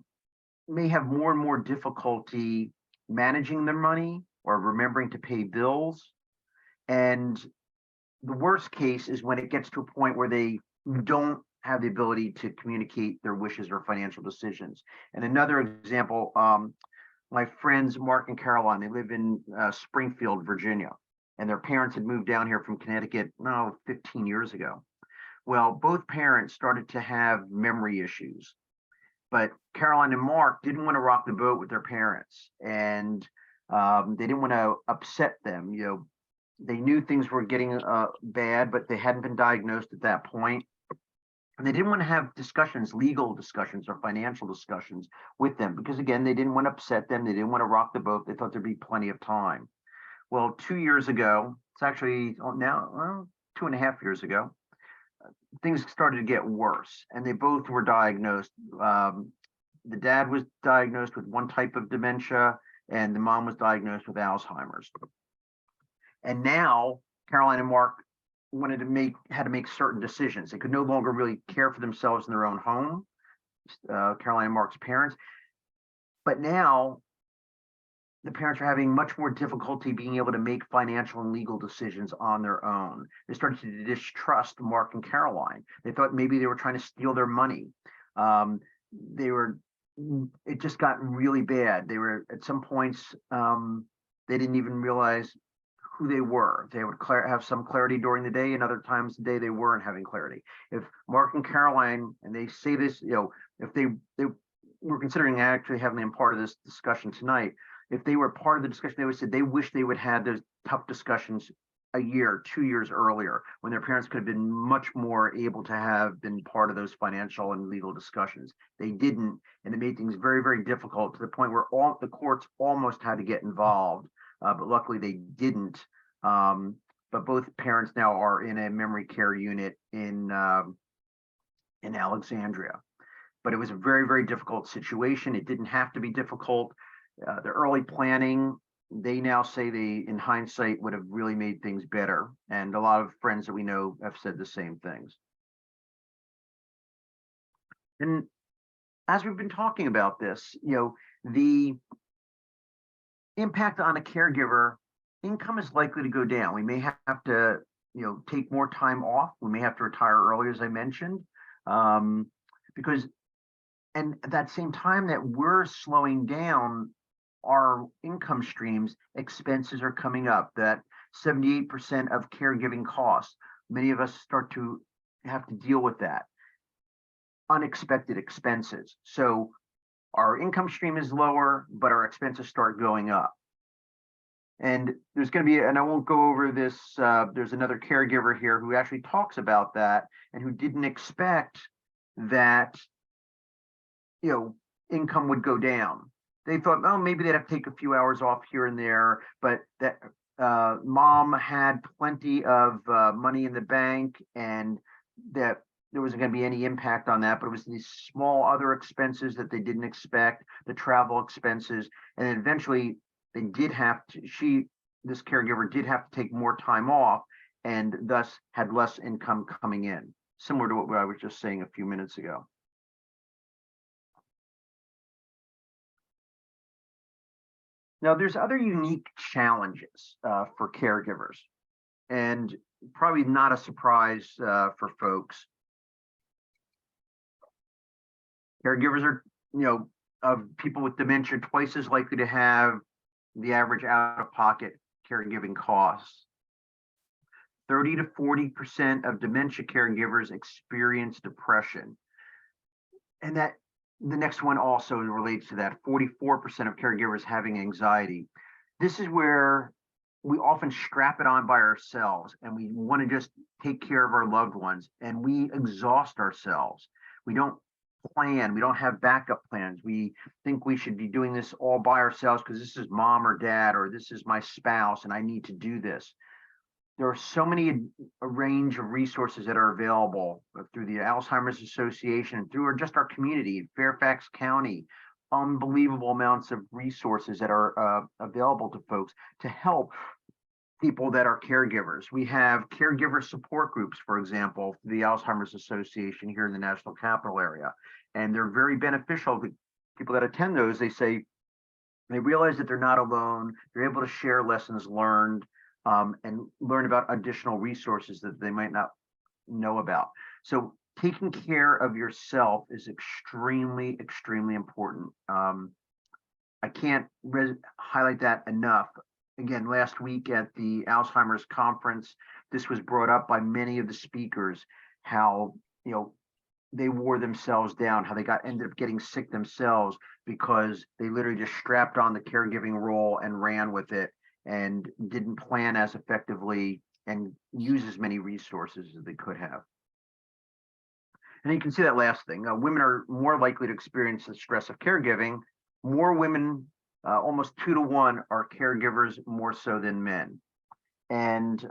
[SPEAKER 3] may have more and more difficulty managing their money or remembering to pay bills. And the worst case is when it gets to a point where they don't have the ability to communicate their wishes or financial decisions. And another example, my friends Mark and Caroline, they live in Springfield, Virginia, and their parents had moved down here from Connecticut 15 years ago. Well, both parents started to have memory issues, but Caroline and Mark didn't want to rock the boat with their parents, and they didn't want to upset them. They knew things were getting bad, but they hadn't been diagnosed at that point. And they didn't want to have discussions, legal discussions or financial discussions with them because, again, they didn't want to upset them. They didn't want to rock the boat. They thought there'd be plenty of time. Well, 2 years ago, it's actually now 2.5 years ago, things started to get worse, and they both were diagnosed. The dad was diagnosed with one type of dementia, and the mom was diagnosed with Alzheimer's. And now Caroline and Mark had to make certain decisions. They could no longer really care for themselves in their own home, Caroline and Mark's parents. But now the parents are having much more difficulty being able to make financial and legal decisions on their own. They started to distrust Mark and Caroline. They thought maybe they were trying to steal their money. It just got really bad. They were at some points, they didn't even realize who they were. They would have some clarity during the day, and other times of the day they weren't having clarity. If Mark and Caroline, and they say this, if they were considering actually having them part of this discussion tonight, if they were part of the discussion, they would say they wish they would have those tough discussions a year, 2 years earlier, when their parents could have been much more able to have been part of those financial and legal discussions. They didn't, and it made things very, very difficult to the point where the courts almost had to get involved, but luckily they didn't. But both parents now are in a memory care unit in Alexandria. But it was a very, very difficult situation. It didn't have to be difficult. The early planning, they now say in hindsight, would have really made things better. And a lot of friends that we know have said the same things. And as we've been talking about this, the impact on a caregiver, income is likely to go down. We may have to take more time off. We may have to retire early, as I mentioned, because, and at that same time that we're slowing down our income streams, expenses are coming up. That 78% of caregiving costs, many of us start to have to deal with that. Unexpected expenses. So our income stream is lower, but our expenses start going up. And there's going to be, and I won't go over this, there's another caregiver here who actually talks about that and who didn't expect that, income would go down. They thought, oh, maybe they'd have to take a few hours off here and there, but that mom had plenty of money in the bank and that there wasn't going to be any impact on that, but it was these small other expenses that they didn't expect, the travel expenses, and then eventually they did have to, this caregiver did have to take more time off and thus had less income coming in, similar to what I was just saying a few minutes ago. Now, there's other unique challenges for caregivers, and probably not a surprise for folks. Caregivers are, of people with dementia, twice as likely to have the average out-of-pocket caregiving costs. 30 to 40% of dementia caregivers experience depression. And that the next one also relates to that. 44% of caregivers having anxiety. This is where we often strap it on by ourselves and we want to just take care of our loved ones and we exhaust ourselves. We don't plan, we don't have backup plans. We think we should be doing this all by ourselves because this is mom or dad or this is my spouse and I need to do this. There are so many a range of resources that are available through the Alzheimer's Association and through just our community, Fairfax County, unbelievable amounts of resources that are available to folks to help people that are caregivers. We have caregiver support groups, for example, the Alzheimer's Association here in the National Capital Area, and they're very beneficial. The people that attend those, they say they realize that they're not alone. They're able to share lessons learned and learn about additional resources that they might not know about. So taking care of yourself is extremely, extremely important. I can't highlight that enough. Again, last week at the Alzheimer's conference, this was brought up by many of the speakers, how, they wore themselves down, how they ended up getting sick themselves because they literally just strapped on the caregiving role and ran with it and didn't plan as effectively and use as many resources as they could have. And you can see that last thing. Women are more likely to experience the stress of caregiving. More women, almost 2 to 1, are caregivers more so than men. And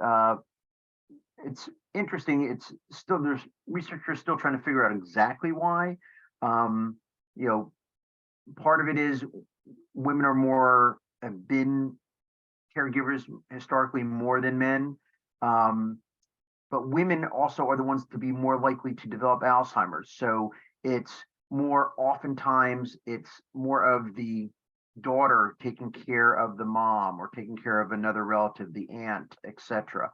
[SPEAKER 3] it's interesting. It's still, there's researchers still trying to figure out exactly why. Part of it is women have been caregivers historically more than men. But women also are the ones to be more likely to develop Alzheimer's. So it's oftentimes it's more of the daughter taking care of the mom or taking care of another relative, the aunt, etc.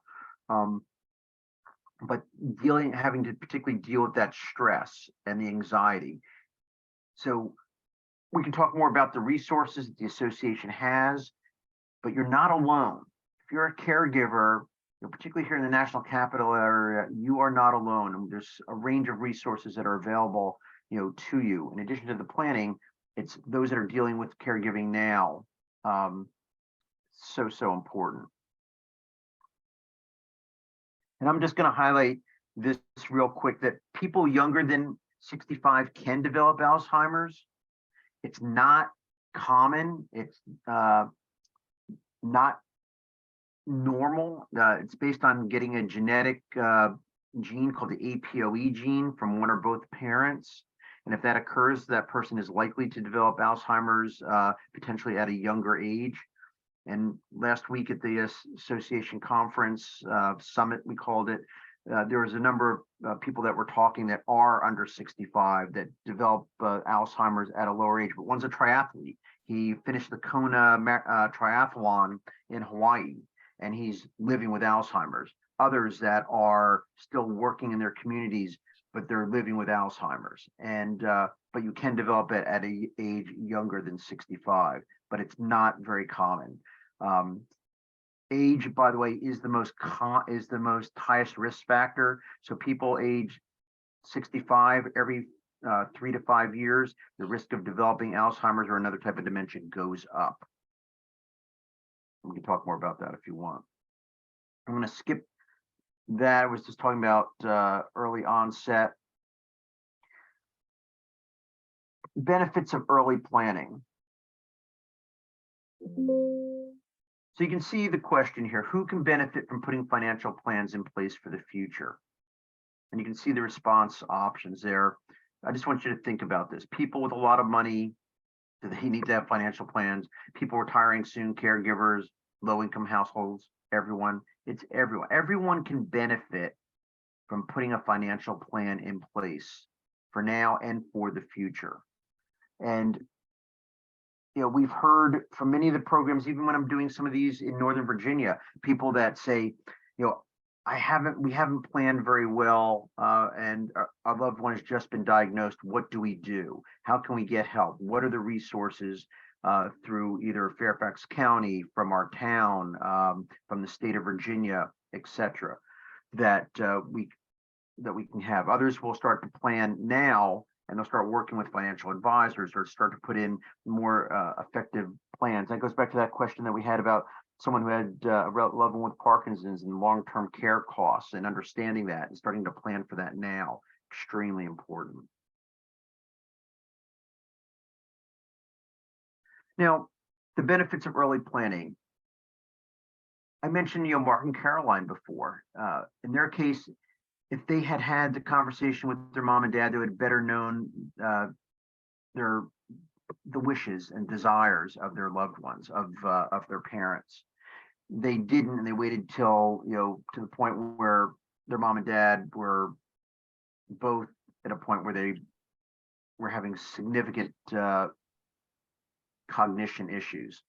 [SPEAKER 3] But having to particularly deal with that stress and the anxiety. So we can talk more about the resources that the association has, but you're not alone. If you're a caregiver, particularly here in the National Capital Area, you are not alone. And there's a range of resources that are available, to you. In addition to the planning, it's those that are dealing with caregiving now. So important. And I'm just going to highlight this real quick, that people younger than 65 can develop Alzheimer's. It's not common. It's not normal. It's based on getting a genetic gene called the APOE gene from one or both parents. And if that occurs, that person is likely to develop Alzheimer's potentially at a younger age. And last week at the association conference summit, we called it, there was a number of people that were talking that are under 65 that develop Alzheimer's at a lower age, but one's a triathlete. He finished the Kona triathlon in Hawaii, and he's living with Alzheimer's. others that are still working in their communities, but they're living with Alzheimer's. And but you can develop it at a age younger than 65, but it's not very common. Age, by the way, is the most highest risk factor. So people age 65, every 3 to 5 years, the risk of developing Alzheimer's or another type of dementia goes up. We can talk more about that if you want. I'm going to skip that. I was just talking about early onset. Benefits of early planning. So you can see the question here, who can benefit from putting financial plans in place for the future? And you can see the response options there. I just want you to think about this. People with a lot of money, do they need to have financial plans? People retiring soon, caregivers, low-income households, everyone. It's everyone. Everyone can benefit from putting a financial plan in place for now and for the future. And we've heard from many of the programs, even when I'm doing some of these in Northern Virginia, people that say, we haven't planned very well, and our loved one has just been diagnosed. What do we do? How can we get help? What are the resources through either Fairfax County, from our town, from the state of Virginia, etc., that we can have? Others will start to plan now, and they'll start working with financial advisors or start to put in more effective plans. That goes back to that question that we had about someone who had a loved one with Parkinson's and long-term care costs, and understanding that and starting to plan for that now. Extremely important. Now, the benefits of early planning. I mentioned, Mark and Caroline before. In their case, if they had had the conversation with their mom and dad, they would have better known the wishes and desires of their loved ones, of their parents. They didn't, and they waited till, to the point where their mom and dad were both at a point where they were having significant cognition issues.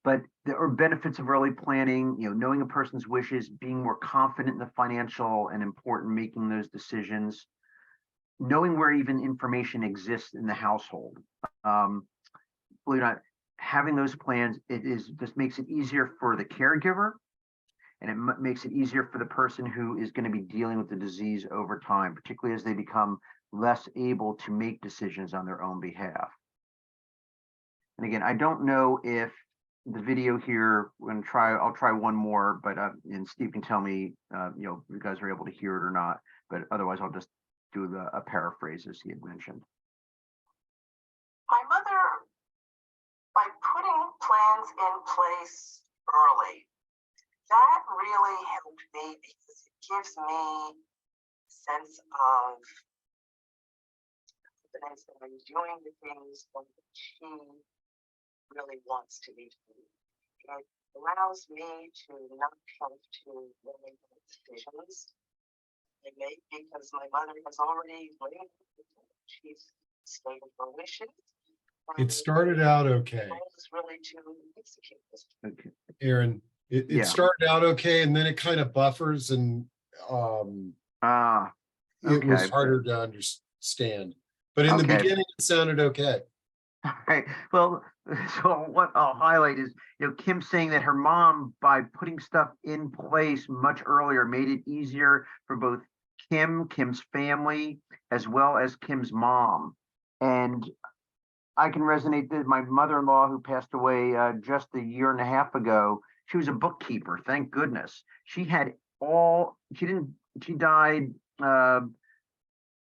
[SPEAKER 3] But there are benefits of early planning, knowing a person's wishes, being more confident in the financial and important making those decisions, knowing where even information exists in the household. Believe it or not, having those plans, just makes it easier for the caregiver, and it makes it easier for the person who is going to be dealing with the disease over time, particularly as they become less able to make decisions on their own behalf. And again, I don't know if the video here, I'll try one more, but and Steve can tell me, if you guys are able to hear it or not, but otherwise I'll just do a paraphrase as he had mentioned.
[SPEAKER 4] My mother, by putting plans in place early, that really helped me because it gives me a sense of confidence that I'm doing the things that she really wants to be doing. It allows me to not have to make decisions I make because my mother has already made. She's stated her wishes.
[SPEAKER 1] It started out okay.
[SPEAKER 4] Really to execute this.
[SPEAKER 3] Okay.
[SPEAKER 1] Aaron, it started out okay, and then it kind of buffers, and it was harder to understand. But in the beginning, it sounded okay.
[SPEAKER 3] All right. Well, so what I'll highlight is, Kim saying that her mom, by putting stuff in place much earlier, made it easier for both Kim's family, as well as Kim's mom. And I can resonate that my mother-in-law, who passed away just a year and a half ago, she was a bookkeeper. Thank goodness. She died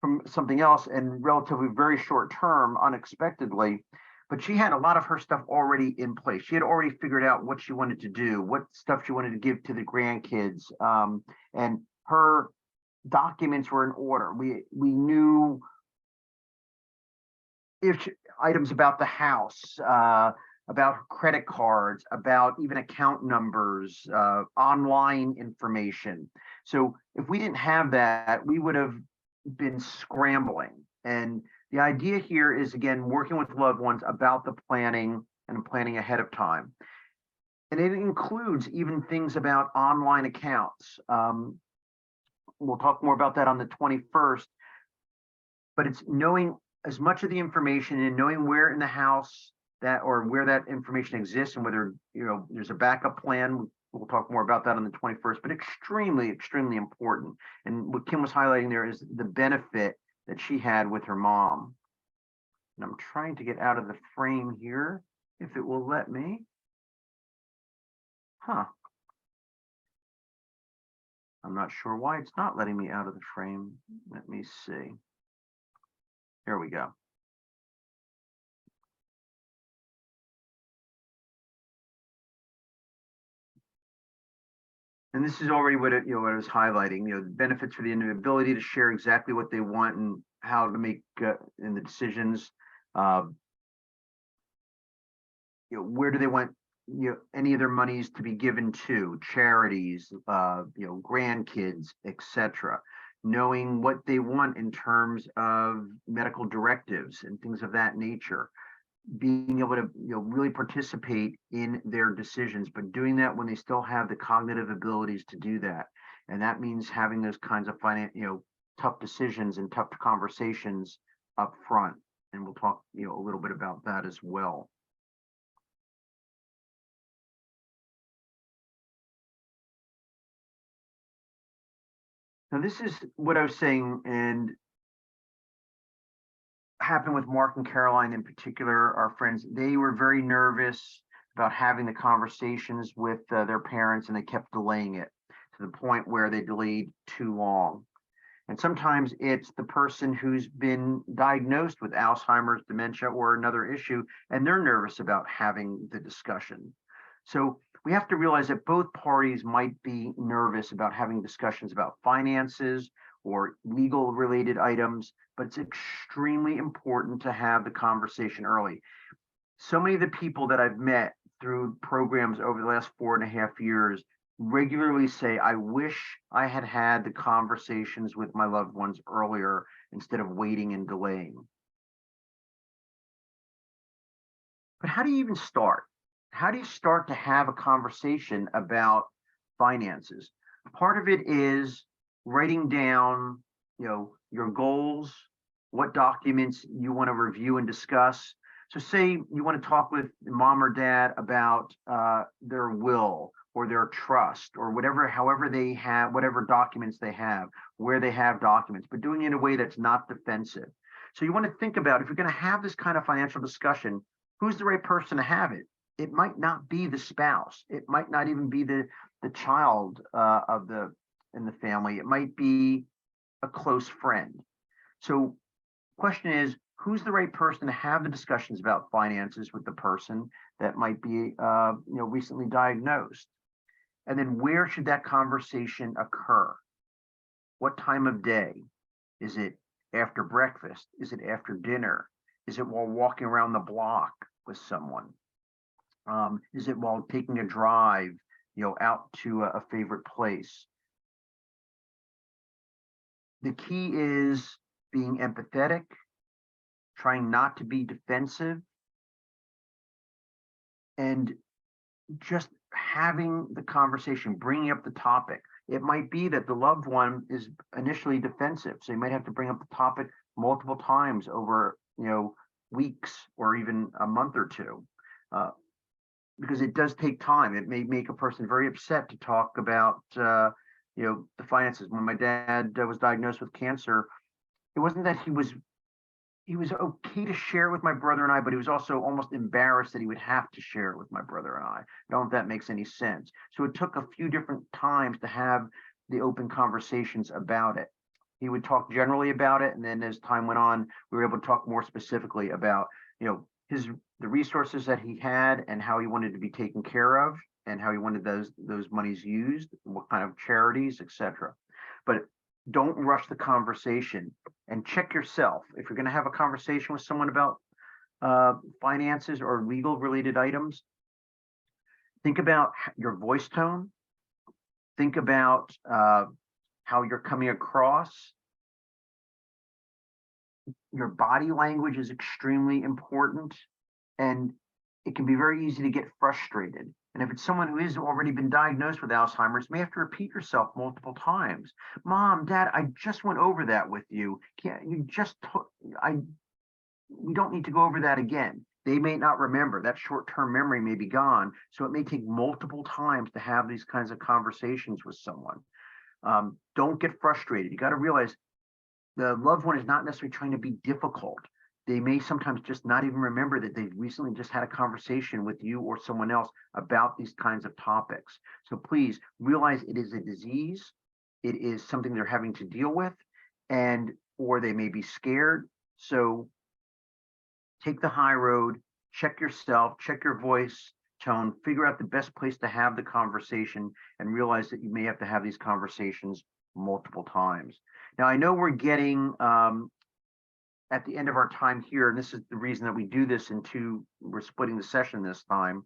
[SPEAKER 3] from something else, and relatively very short term, unexpectedly, but she had a lot of her stuff already in place. She had already figured out what she wanted to do, what stuff she wanted to give to the grandkids, and her documents were in order. We knew items about the house, about credit cards, about even account numbers, online information. So if we didn't have that, we would have been scrambling. And the idea here is, again, working with loved ones about the planning and planning ahead of time. And it includes even things about online accounts. We'll talk more about that on the 21st, but it's knowing as much of the information and knowing where in the house that, or where that information exists, and whether, you know, there's a backup plan. We'll talk more about that on the 21st, but extremely, extremely important. And what Kim was highlighting there is the benefit that she had with her mom. And I'm trying to get out of the frame here, if it will let me. Huh. I'm not sure why it's not letting me out of the frame. Let me see. Here we go. And this is already what it, you know, what I was highlighting, you know, the benefits for the ability to share exactly what they want and how to make in the decisions. You know, where do they want, you know, any of their monies to be given to, charities, you know, grandkids, etc. Knowing what they want in terms of medical directives and things of that nature. Being able to, you know, really participate in their decisions, but doing that when they still have the cognitive abilities to do that. And that means having those kinds of you know, tough decisions and tough conversations up front. And we'll talk, you know, a little bit about that as well. Now, this is what I was saying, and happened with Mark and Caroline in particular, our friends. They were very nervous about having the conversations with their parents, and they kept delaying it to the point where they delayed too long. And sometimes it's the person who's been diagnosed with Alzheimer's, dementia, or another issue, and they're nervous about having the discussion. So we have to realize that both parties might be nervous about having discussions about finances or legal related items, but it's extremely important to have the conversation early. So many of the people that I've met through programs over the last 4.5 years regularly say, I wish I had had the conversations with my loved ones earlier instead of waiting and delaying. But how do you even start? How do you start to have a conversation about finances? Part of it is writing down, you know, your goals, what documents you want to review and discuss. So say you want to talk with mom or dad about their will or their trust or whatever, however they have, whatever documents they have, where they have documents, but doing it in a way that's not defensive. So you want to think about, if you're going to have this kind of financial discussion, who's the right person to have it? It might not be the spouse. It might not even be the child in the family. It might be a close friend. So question is, who's the right person to have the discussions about finances with the person that might be you know, recently diagnosed? And then where should that conversation occur? What time of day? Is it after breakfast? Is it after dinner? Is it while walking around the block with someone? Is it while taking a drive, you know, out to a favorite place? The key is being empathetic, trying not to be defensive, and just having the conversation, bringing up the topic. It might be that the loved one is initially defensive, so you might have to bring up the topic multiple times over, you know, weeks or even a month or two, because it does take time. It may make a person very upset to talk about, you know, the finances. When my dad was diagnosed with cancer, it wasn't that he was okay to share it with my brother and I, but he was also almost embarrassed that he would have to share it with my brother and I. I don't know if that makes any sense. So it took a few different times to have the open conversations about it. He would talk generally about it, and then as time went on, we were able to talk more specifically about, you know, the resources that he had and how he wanted to be taken care of and how he wanted those monies used, what kind of charities, etc. But don't rush the conversation, and check yourself. If you're going to have a conversation with someone about finances or legal related items, think about your voice tone. Think about how you're coming across. Your body language is extremely important, and it can be very easy to get frustrated And if it's someone who has already been diagnosed with Alzheimer's, you may have to repeat yourself multiple times. Mom, Dad, I just went over that with you. Can't you just, we don't need to go over that again. They may not remember. That short-term memory may be gone. So it may take multiple times to have these kinds of conversations with someone. Don't get frustrated. You got to realize the loved one is not necessarily trying to be difficult. They may sometimes just not even remember that they've recently just had a conversation with you or someone else about these kinds of topics. So please realize it is a disease. It is something they're having to deal with, or they may be scared. So take the high road, check yourself, check your voice tone, figure out the best place to have the conversation, and realize that you may have to have these conversations multiple times. Now, I know we're getting at the end of our time here, and this is the reason that we do this we're splitting the session this time.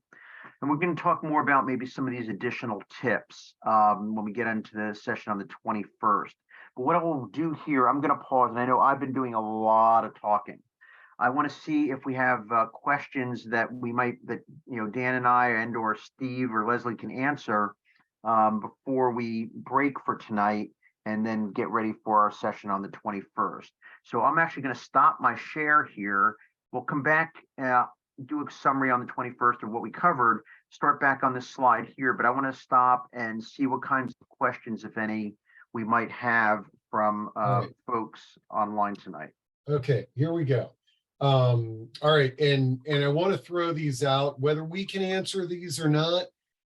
[SPEAKER 3] And we're going to talk more about maybe some of these additional tips when we get into the session on the 21st. But what I will do here, I'm going to pause, and I know I've been doing a lot of talking. I want to see if we have questions that Dan and I or Steve or Leslie can answer before we break for tonight, and then get ready for our session on the 21st. So I'm actually going to stop my share here. We'll come back, do a summary on the 21st of what we covered, start back on this slide here, but I want to stop and see what kinds of questions, if any, we might have from folks online tonight.
[SPEAKER 1] Okay, here we go. All right, and I want to throw these out, whether we can answer these or not.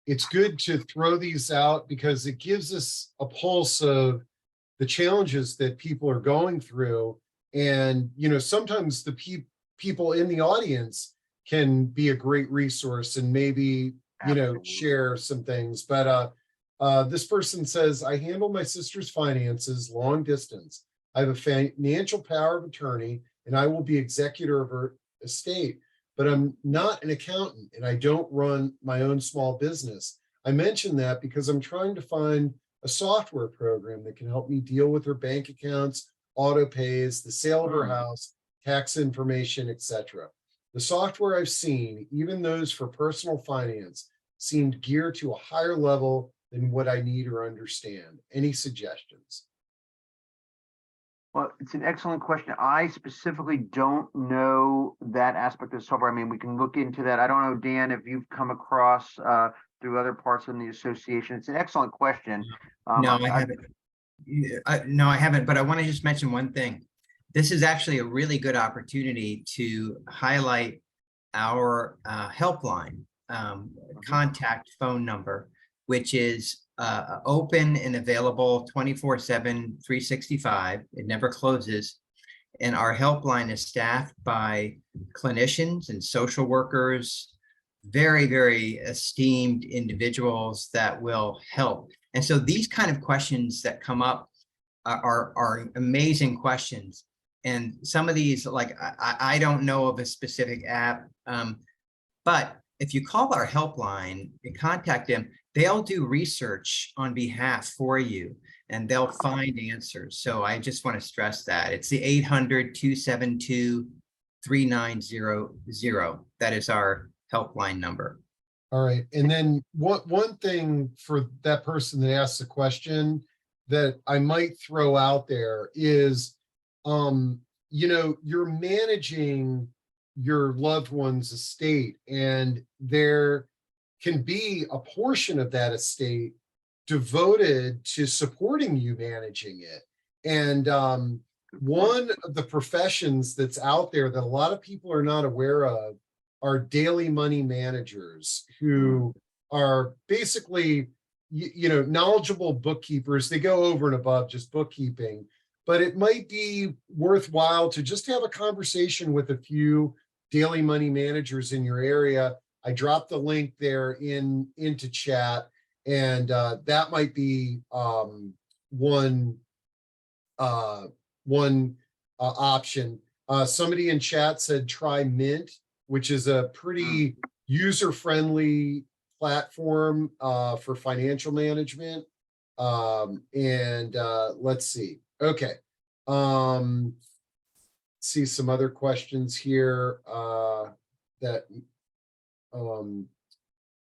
[SPEAKER 1] It's good to throw these out because it gives us a pulse of the challenges that people are going through. And, sometimes the people in the audience can be a great resource and maybe, share some things. But this person says, I handle my sister's finances long distance. I have a financial power of attorney and I will be executor of her estate, but I'm not an accountant and I don't run my own small business. I mention that because I'm trying to find a software program that can help me deal with her bank accounts, auto pays, the sale of her house, tax information, etc. The software I've seen, even those for personal finance, seemed geared to a higher level than what I need or understand. Any suggestions?
[SPEAKER 3] Well, it's an excellent question. I specifically don't know that aspect of the software. I mean, we can look into that. I don't know, Dan, if you've come across through other parts of the association. It's an excellent question.
[SPEAKER 5] No, I haven't. No, I haven't, but I want to just mention one thing. This is actually a really good opportunity to highlight our helpline contact phone number, which is open and available 24/7, 365. It never closes. And our helpline is staffed by clinicians and social workers, very, very esteemed individuals that will help. And so these kind of questions that come up are amazing questions. And some of these, like, I don't know of a specific app, but if you call our helpline and contact them, they'll do research on behalf for you and they'll find answers. So I just want to stress that. It's the 800-272-3900. That is our helpline number.
[SPEAKER 1] All right. And then one thing for that person that asked the question that I might throw out there is, you're managing your loved one's estate, and there can be a portion of that estate devoted to supporting you managing it. And one of the professions that's out there that a lot of people are not aware of are daily money managers, who are basically, knowledgeable bookkeepers. They go over and above just bookkeeping, but it might be worthwhile to just have a conversation with a few daily money managers in your area. I dropped the link there into chat, and that might be one option. Somebody in chat said try Mint, which is a pretty user-friendly platform for financial management. Let's see. Okay. See some other questions here that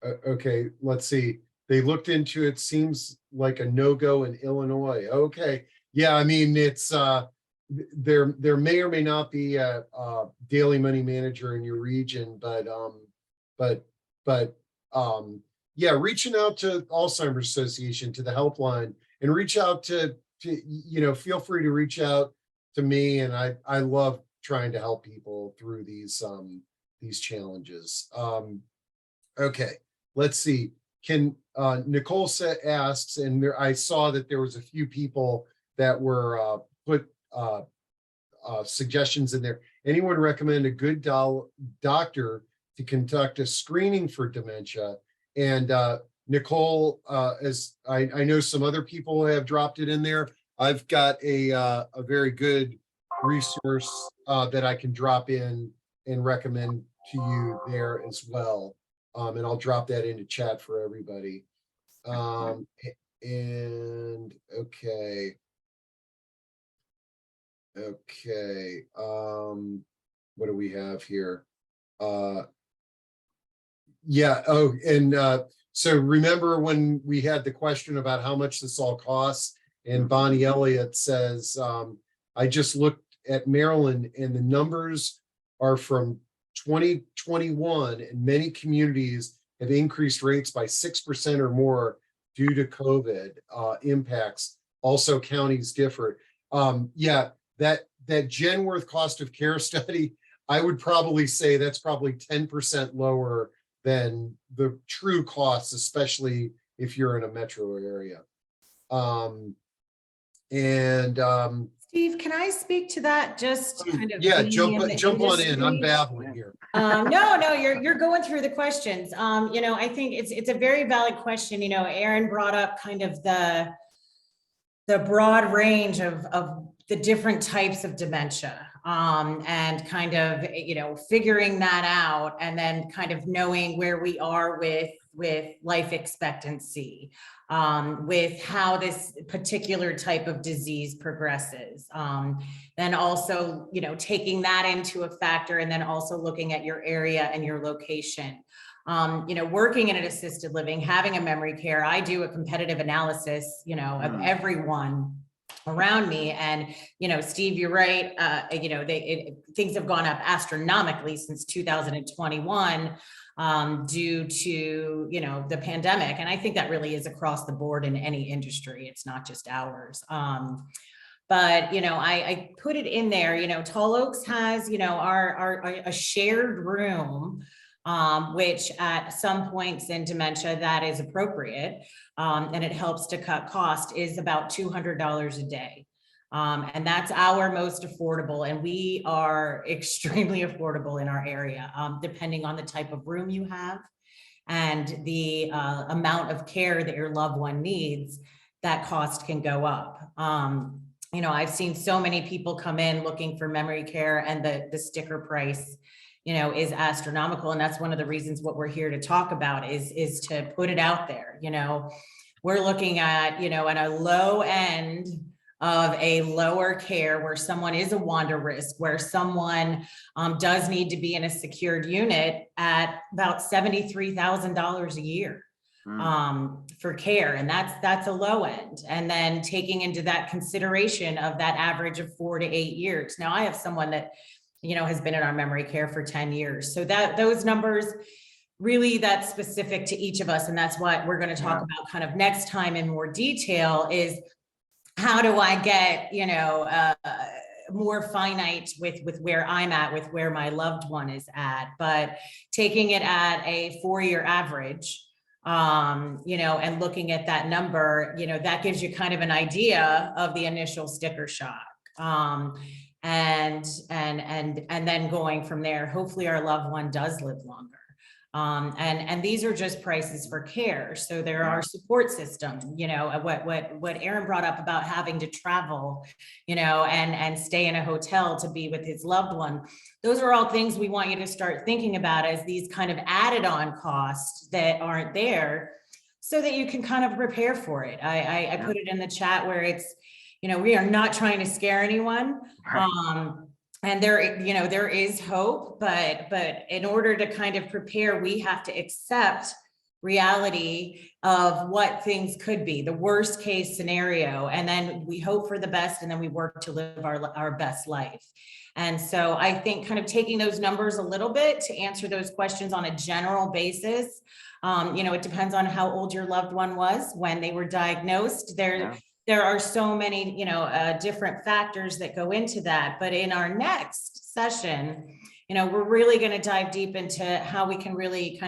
[SPEAKER 1] Okay, let's see. They looked into it, seems like a no-go in Illinois. Okay. Yeah, I mean, it's there may or may not be a daily money manager in your region, but but yeah, reaching out to Alzheimer's Association, to the helpline, and reach out to feel free to reach out to me, and I love trying to help people through these challenges. Okay, let's see. Can Nicole asks, and I saw that there was a few people that were put suggestions in there. Anyone recommend a good doctor to conduct a screening for dementia? And Nicole, as I know some other people have dropped it in there. I've got a very good resource that I can drop in and recommend to you there as well. And I'll drop that into chat for everybody. And okay. Okay. What do we have here? Yeah. Oh, and so remember when we had the question about how much this all costs, and Bonnie Elliott says, I just looked at Maryland and the numbers are from 2021, and many communities have increased rates by 6% or more due to COVID impacts. Also, counties differ. Yeah, that Genworth cost of care study, I would probably say that's probably 10% lower than the true costs, especially if you're in a metro area.
[SPEAKER 2] Steve, can I speak to that? Just kind of
[SPEAKER 1] yeah,
[SPEAKER 2] being in the
[SPEAKER 1] jump on in. I'm
[SPEAKER 2] industry?
[SPEAKER 1] babbling here.
[SPEAKER 2] No, you're going through the questions. I think it's a very valid question. Aaron brought up kind of the broad range of the different types of dementia, and kind of figuring that out, and then kind of knowing where we are with life expectancy, with how this particular type of disease progresses. Then also, taking that into a factor, and then also looking at your area and your location. Working in an assisted living, having a memory care, I do a competitive analysis, of everyone around me. And, Steve, you're right. Things have gone up astronomically since 2021. Due to, the pandemic. And I think that really is across the board in any industry. It's not just ours. But, I put it in there, Tall Oaks has, a shared room, which at some points in dementia that is appropriate. And it helps to cut cost, is about $200 a day. And that's our most affordable, and we are extremely affordable in our area, depending on the type of room you have and the amount of care that your loved one needs. That cost can go up. I've seen so many people come in looking for memory care, and the sticker price is astronomical. And that's one of the reasons what we're here to talk about is to put it out there. We're looking at, at a low end of a lower care where someone is a wander risk, where someone does need to be in a secured unit, at about $73,000 a year for care. And that's a low end. And then taking into that consideration of that average of 4 to 8 years. Now I have someone that, has been in our memory care for 10 years. So those numbers, really, that's specific to each of us. And that's what we're going to talk about kind of next time in more detail, is how do I get, more finite with where I'm at, with where my loved one is at, but taking it at a 4-year average, and looking at that number, that gives you kind of an idea of the initial sticker shock. And then going from there, hopefully our loved one does live longer. And these are just prices for care. So there are support systems, what Aaron brought up about having to travel, and stay in a hotel to be with his loved one. Those are all things we want you to start thinking about as these kind of added on costs that aren't there, so that you can kind of prepare for it. I put it in the chat where it's, we are not trying to scare anyone. And there is hope, but in order to kind of prepare, we have to accept reality of what things could be, the worst case scenario. And then we hope for the best, and then we work to live our best life. And so I think kind of taking those numbers a little bit to answer those questions on a general basis, it depends on how old your loved one was when they were diagnosed. There are so many, different factors that go into that. But in our next session, we're really going to dive deep into how we can really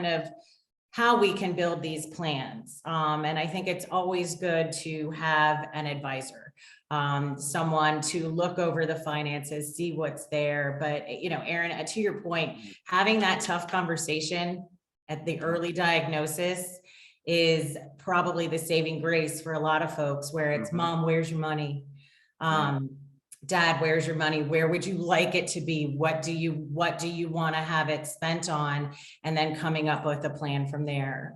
[SPEAKER 2] how we can build these plans. And I think it's always good to have an advisor, someone to look over the finances, see what's there. But, Erin, to your point, having that tough conversation at the early diagnosis is probably the saving grace for a lot of folks, where it's mom, where's your money? Dad, where's your money? Where would you like it to be? What do you want to have it spent on? And then coming up with a plan from there.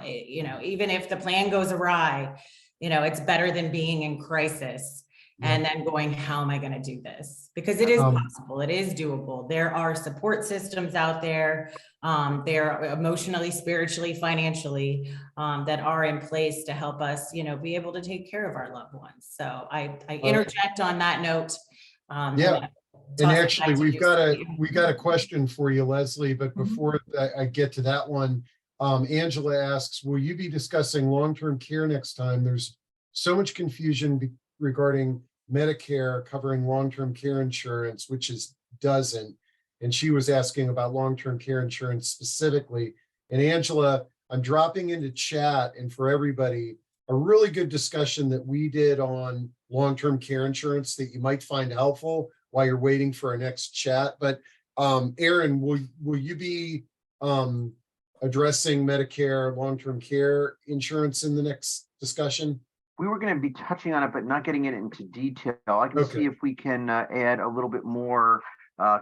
[SPEAKER 2] Even if the plan goes awry, it's better than being in crisis and then going, how am I going to do this? Because it is possible. It is doable. There are support systems out there. They're emotionally, spiritually, financially, that are in place to help us, be able to take care of our loved ones. So I interject on that note.
[SPEAKER 1] And actually, we got a question for you, Leslie, but before I get to that one, Angela asks, will you be discussing long-term care next time? There's so much confusion regarding Medicare covering long-term care insurance, which doesn't. And she was asking about long-term care insurance specifically. And Angela, I'm dropping into chat, and for everybody, a really good discussion that we did on long-term care insurance that you might find helpful while you're waiting for our next chat. But Erin, will you be addressing Medicare long-term care insurance in the next discussion?
[SPEAKER 3] We were going to be touching on it, but not getting it into detail. I can see if we can add a little bit more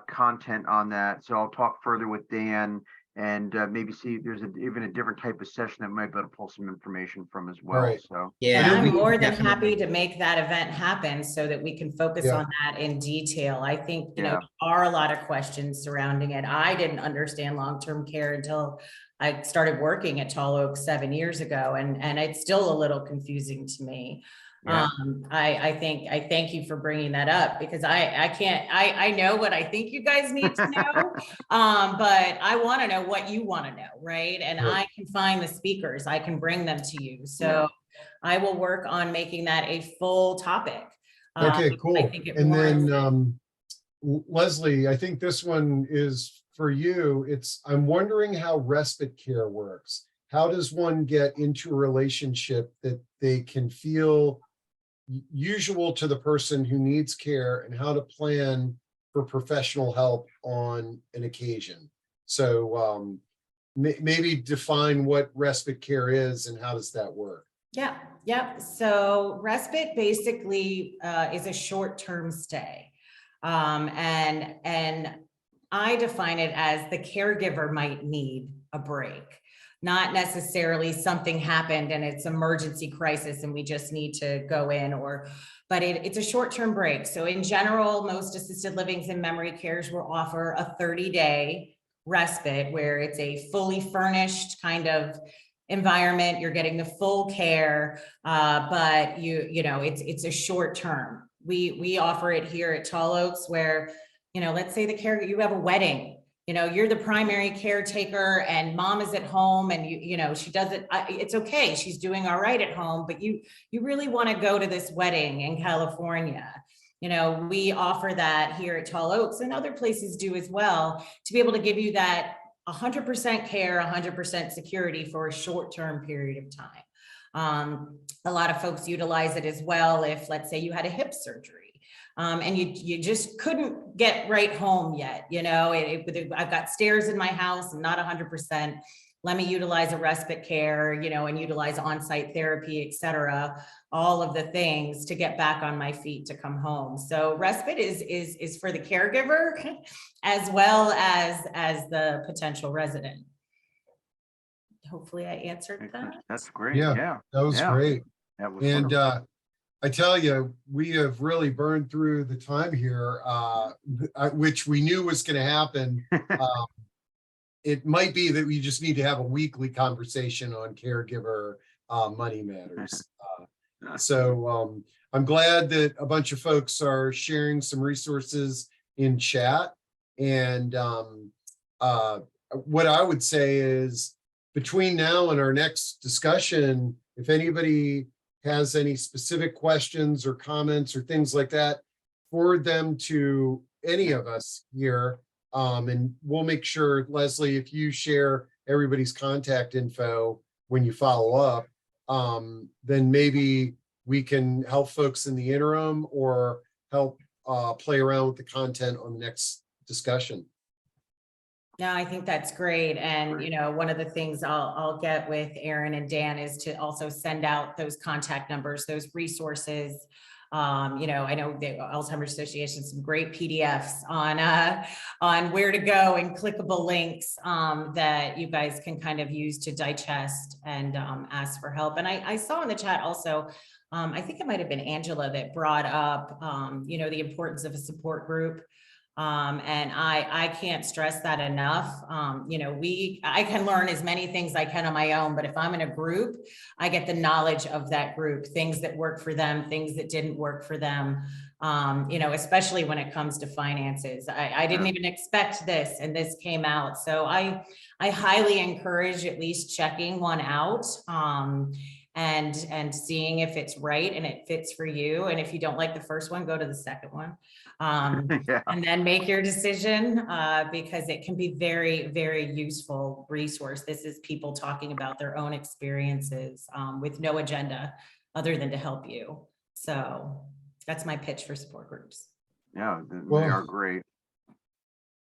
[SPEAKER 3] content on that. So I'll talk further with Dan and maybe see if there's even a different type of session that might be able to pull some information from as well.
[SPEAKER 1] Right.
[SPEAKER 3] So
[SPEAKER 2] yeah, I'm more than happy to make that event happen so that we can focus on that in detail. I think, there are a lot of questions surrounding it. I didn't understand long-term care until I started working at Tall Oaks 7 years ago, and it's still a little confusing to me. I thank you for bringing that up, because I know what I think you guys need to know, but I want to know what you want to know, right? And I can find the speakers, I can bring them to you. So I will work on making that a full topic.
[SPEAKER 1] Okay, cool. And then Leslie, I think this one is for you. I'm wondering how respite care works. How does one get into a relationship that they can feel usual to the person who needs care, and how to plan for professional help on an occasion? So maybe define what respite care is and how does that work?
[SPEAKER 2] Yeah. So respite basically is a short-term stay. And I define it as the caregiver might need a break, not necessarily something happened and it's emergency crisis and we just need to go in, but it's a short-term break. So in general, most assisted livings and memory cares will offer a 30-day respite where it's a fully furnished kind of environment. You're getting the full care, but it's a short term. We offer it here at Tall Oaks where, let's say you have a wedding, you're the primary caretaker and mom is at home and she does it. It's okay. She's doing all right at home, but you really want to go to this wedding in California. We offer that here at Tall Oaks, and other places do as well, to be able to give you that 100% care, 100% security for a short-term period of time. A lot of folks utilize it as well if, let's say, you had a hip surgery. And you just couldn't get right home yet. I've got stairs in my house, I'm not 100%. Let me utilize a respite care, and utilize on-site therapy, et cetera, all of the things to get back on my feet to come home. So respite is for the caregiver as well as the potential resident. Hopefully I answered that.
[SPEAKER 3] That's great.
[SPEAKER 1] Yeah, that was great.
[SPEAKER 3] That was
[SPEAKER 1] and
[SPEAKER 3] wonderful.
[SPEAKER 1] I tell you, we have really burned through the time here, which we knew was going to happen. it might be that we just need to have a weekly conversation on caregiver money matters. So I'm glad that a bunch of folks are sharing some resources in chat. And what I would say is between now and our next discussion, if anybody has any specific questions or comments or things like that, forward them to any of us here. And we'll make sure, Leslie, if you share everybody's contact info when you follow up, then maybe we can help folks in the interim or help play around with the content on the next discussion.
[SPEAKER 2] No, I think that's great. And, you know, one of the things I'll get with Aaron and Dan is to also send out those contact numbers, those resources. You know, I know the Alzheimer's Association, some great PDFs on where to go and clickable links that you guys can kind of use to digest and ask for help. And I saw in the chat also, I think it might have been Angela that brought up, you know, the importance of a support group. And I can't stress that enough. You know, I can learn as many things I can on my own, but if I'm in a group, I get the knowledge of that group, things that work for them, things that didn't work for them. You know, especially when it comes to finances. I didn't even expect this, and this came out. So I highly encourage at least checking one out. And seeing if it's right and it fits for you. And if you don't like the first one, go to the second one.
[SPEAKER 3] Yeah.
[SPEAKER 2] And then make your decision because it can be very, very useful resource. This is people talking about their own experiences with no agenda other than to help you. So that's my pitch for support groups.
[SPEAKER 3] Yeah, they
[SPEAKER 1] Well,
[SPEAKER 3] are great.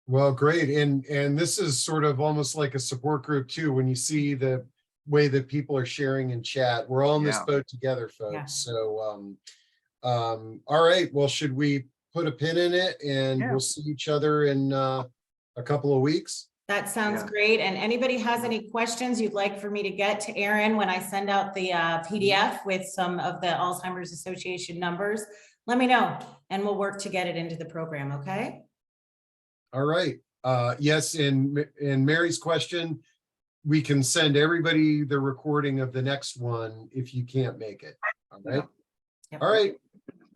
[SPEAKER 1] Well, great. And this is sort of almost like a support group too, when you see the way that people are sharing in chat. We're all in this
[SPEAKER 3] Yeah.
[SPEAKER 1] boat together, folks.
[SPEAKER 2] Yeah.
[SPEAKER 1] So all right, well, should we put a pin in it and
[SPEAKER 3] Yeah.
[SPEAKER 1] we'll see each other in a couple of weeks?
[SPEAKER 2] That sounds
[SPEAKER 3] Yeah.
[SPEAKER 2] great. And anybody has any questions you'd like for me to get to Aaron when I send out the PDF with some of the Alzheimer's Association numbers, let me know and we'll work to get it into the program. Okay.
[SPEAKER 1] All right. Yes, and Mary's question, we can send everybody the recording of the next one if you can't make it. All right.
[SPEAKER 2] Yep.
[SPEAKER 1] All right.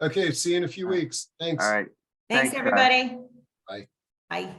[SPEAKER 1] Okay. See you in a few weeks. Thanks.
[SPEAKER 3] All right.
[SPEAKER 2] Thanks,
[SPEAKER 3] Thanks, guys.
[SPEAKER 2] everybody.
[SPEAKER 1] Bye.
[SPEAKER 2] Bye.